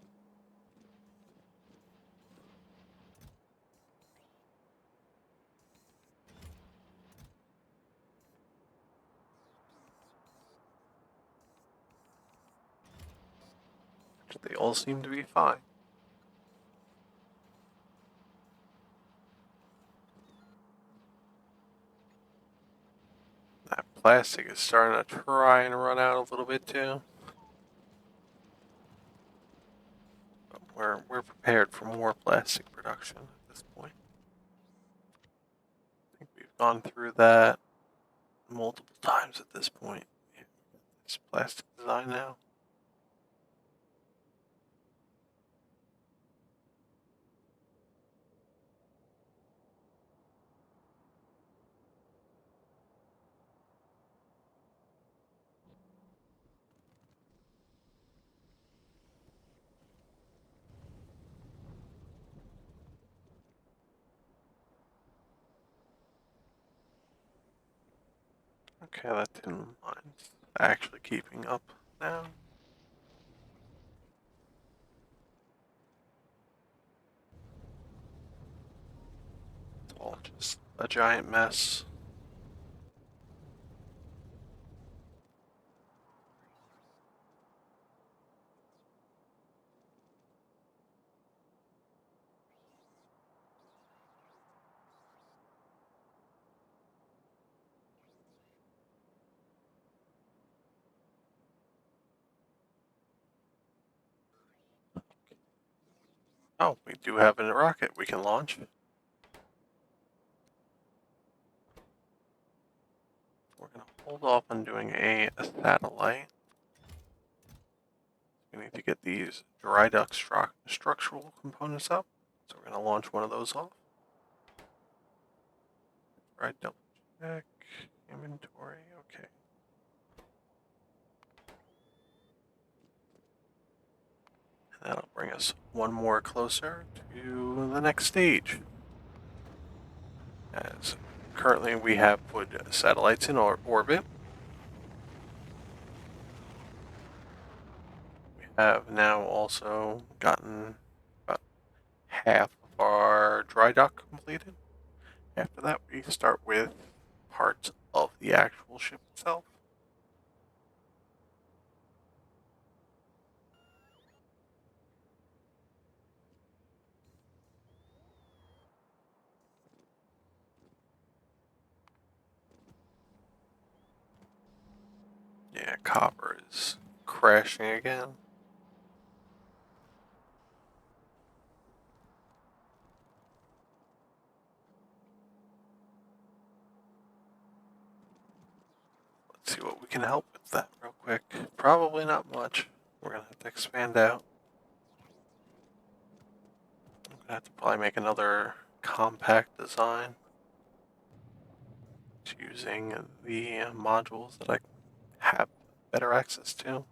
They all seem to be fine. That plastic is starting to try and run out a little bit too. But we're prepared for more plastic production at this point. I think we've gone through that multiple times at this point. It's plastic design now. Okay, that didn't mind actually keeping up now. It's all just a giant mess. Oh, we do have a rocket we can launch. We're going to hold off on doing a satellite. We need to get these dry duct structural components up. So we're going to launch one of those off. Right, double check. Inventory, okay. And that'll bring us one more closer to the next stage. As currently we have put satellites in orbit. We have now also gotten about half of our dry dock completed. After that, we start with parts of the actual ship itself. Yeah, copper is crashing again. Let's see what we can help with that real quick. Probably not much. We're going to have to expand out. I'm going to have to probably make another compact design using the modules that I have better access to.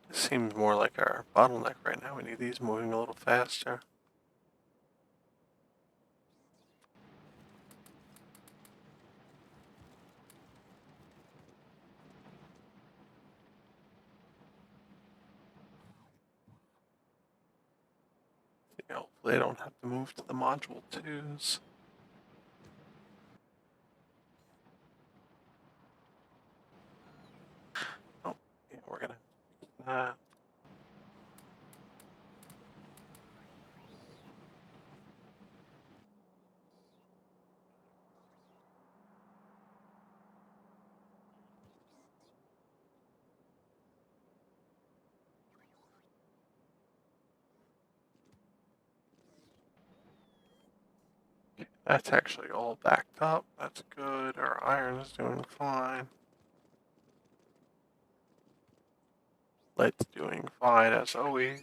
This seems more like our bottleneck right now. We need these moving a little faster. Hopefully I don't have to move to the module 2s. Oh, yeah, we're gonna fix that. That's actually all backed up. That's good. Our iron is doing fine. Lead's doing fine as always.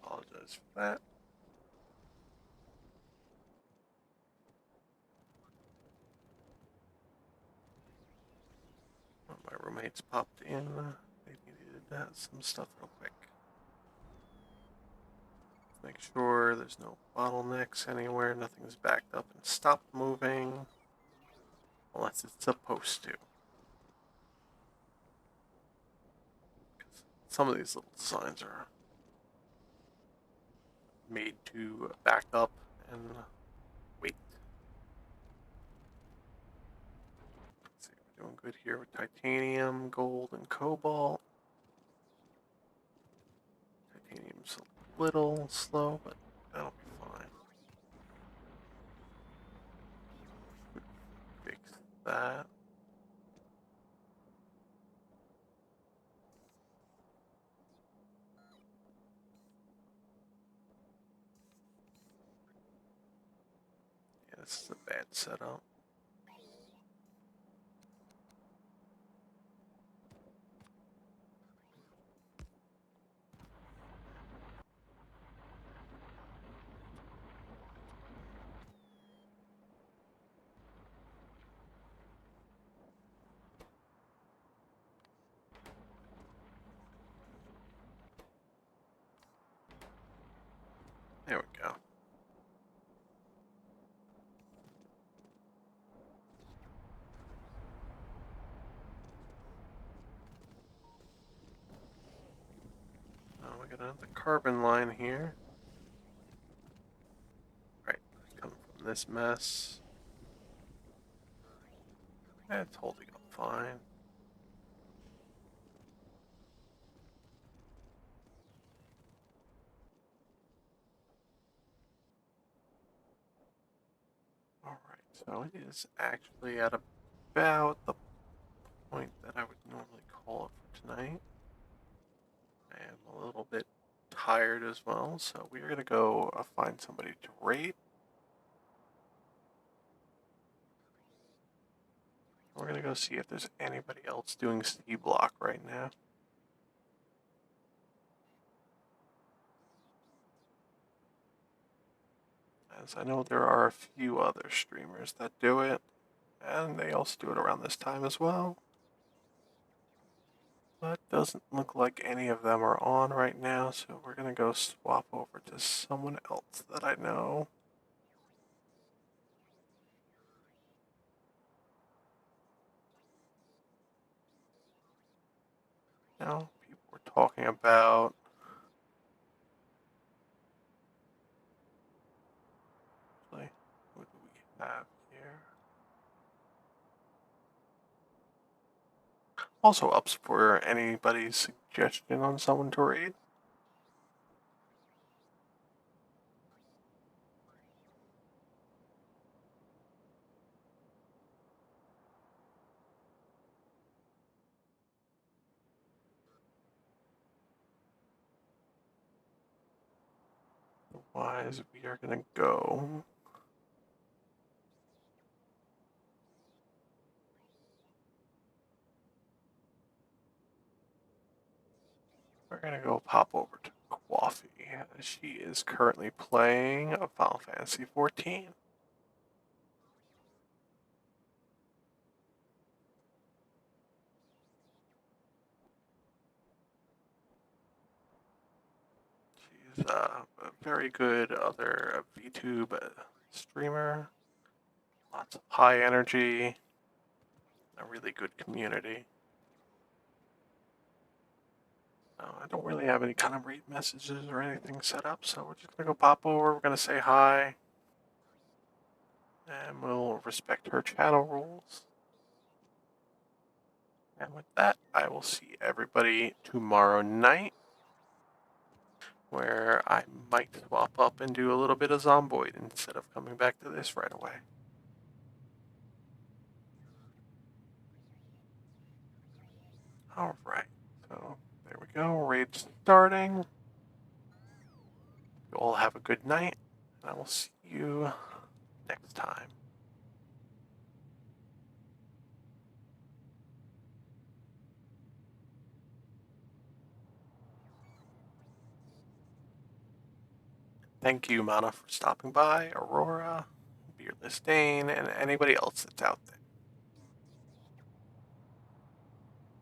Apologize for that. My roommates popped in. They needed some stuff real quick. Make sure there's no bottlenecks anywhere. Nothing's backed up and stopped moving. Unless it's supposed to. Some of these little designs are made to back up and wait. Let's see, we're doing good here with titanium, gold, and cobalt. Titanium's a little slow, but that'll be fine. Fix that. Yeah, this is a bad setup. There we go. Now we got another carbon line here. Right, coming from this mess. It's holding up fine. Alright, so it is actually at about the point that I would normally call it for tonight. I am a little bit tired as well, so we're going to go find somebody to rate. We're going to go see if there's anybody else doing Seablock right now. As I know there are a few other streamers that do it, and they also do it around this time as well. But doesn't look like any of them are on right now, so we're gonna go swap over to someone else that I know. Now, people were talking about like, who do we have here? Also ups for anybody's suggestion on someone to raid. Otherwise, we are gonna go. We're gonna go pop over to Coffee. She is currently playing Final Fantasy 14. She's a very good other VTube streamer. Lots of high energy. A really good community. I don't really have any kind of read messages or anything set up, so we're just gonna go pop over. We're gonna say hi, and we'll respect her channel rules. And with that, I will see everybody tomorrow night, where I might swap up and do a little bit of Zomboid instead of coming back to this right away. Alright, so there we go. Raid starting. You all have a good night, and I will see you next time. Thank you, Mana, for stopping by, Aurora, Beardless Dane, and anybody else that's out there.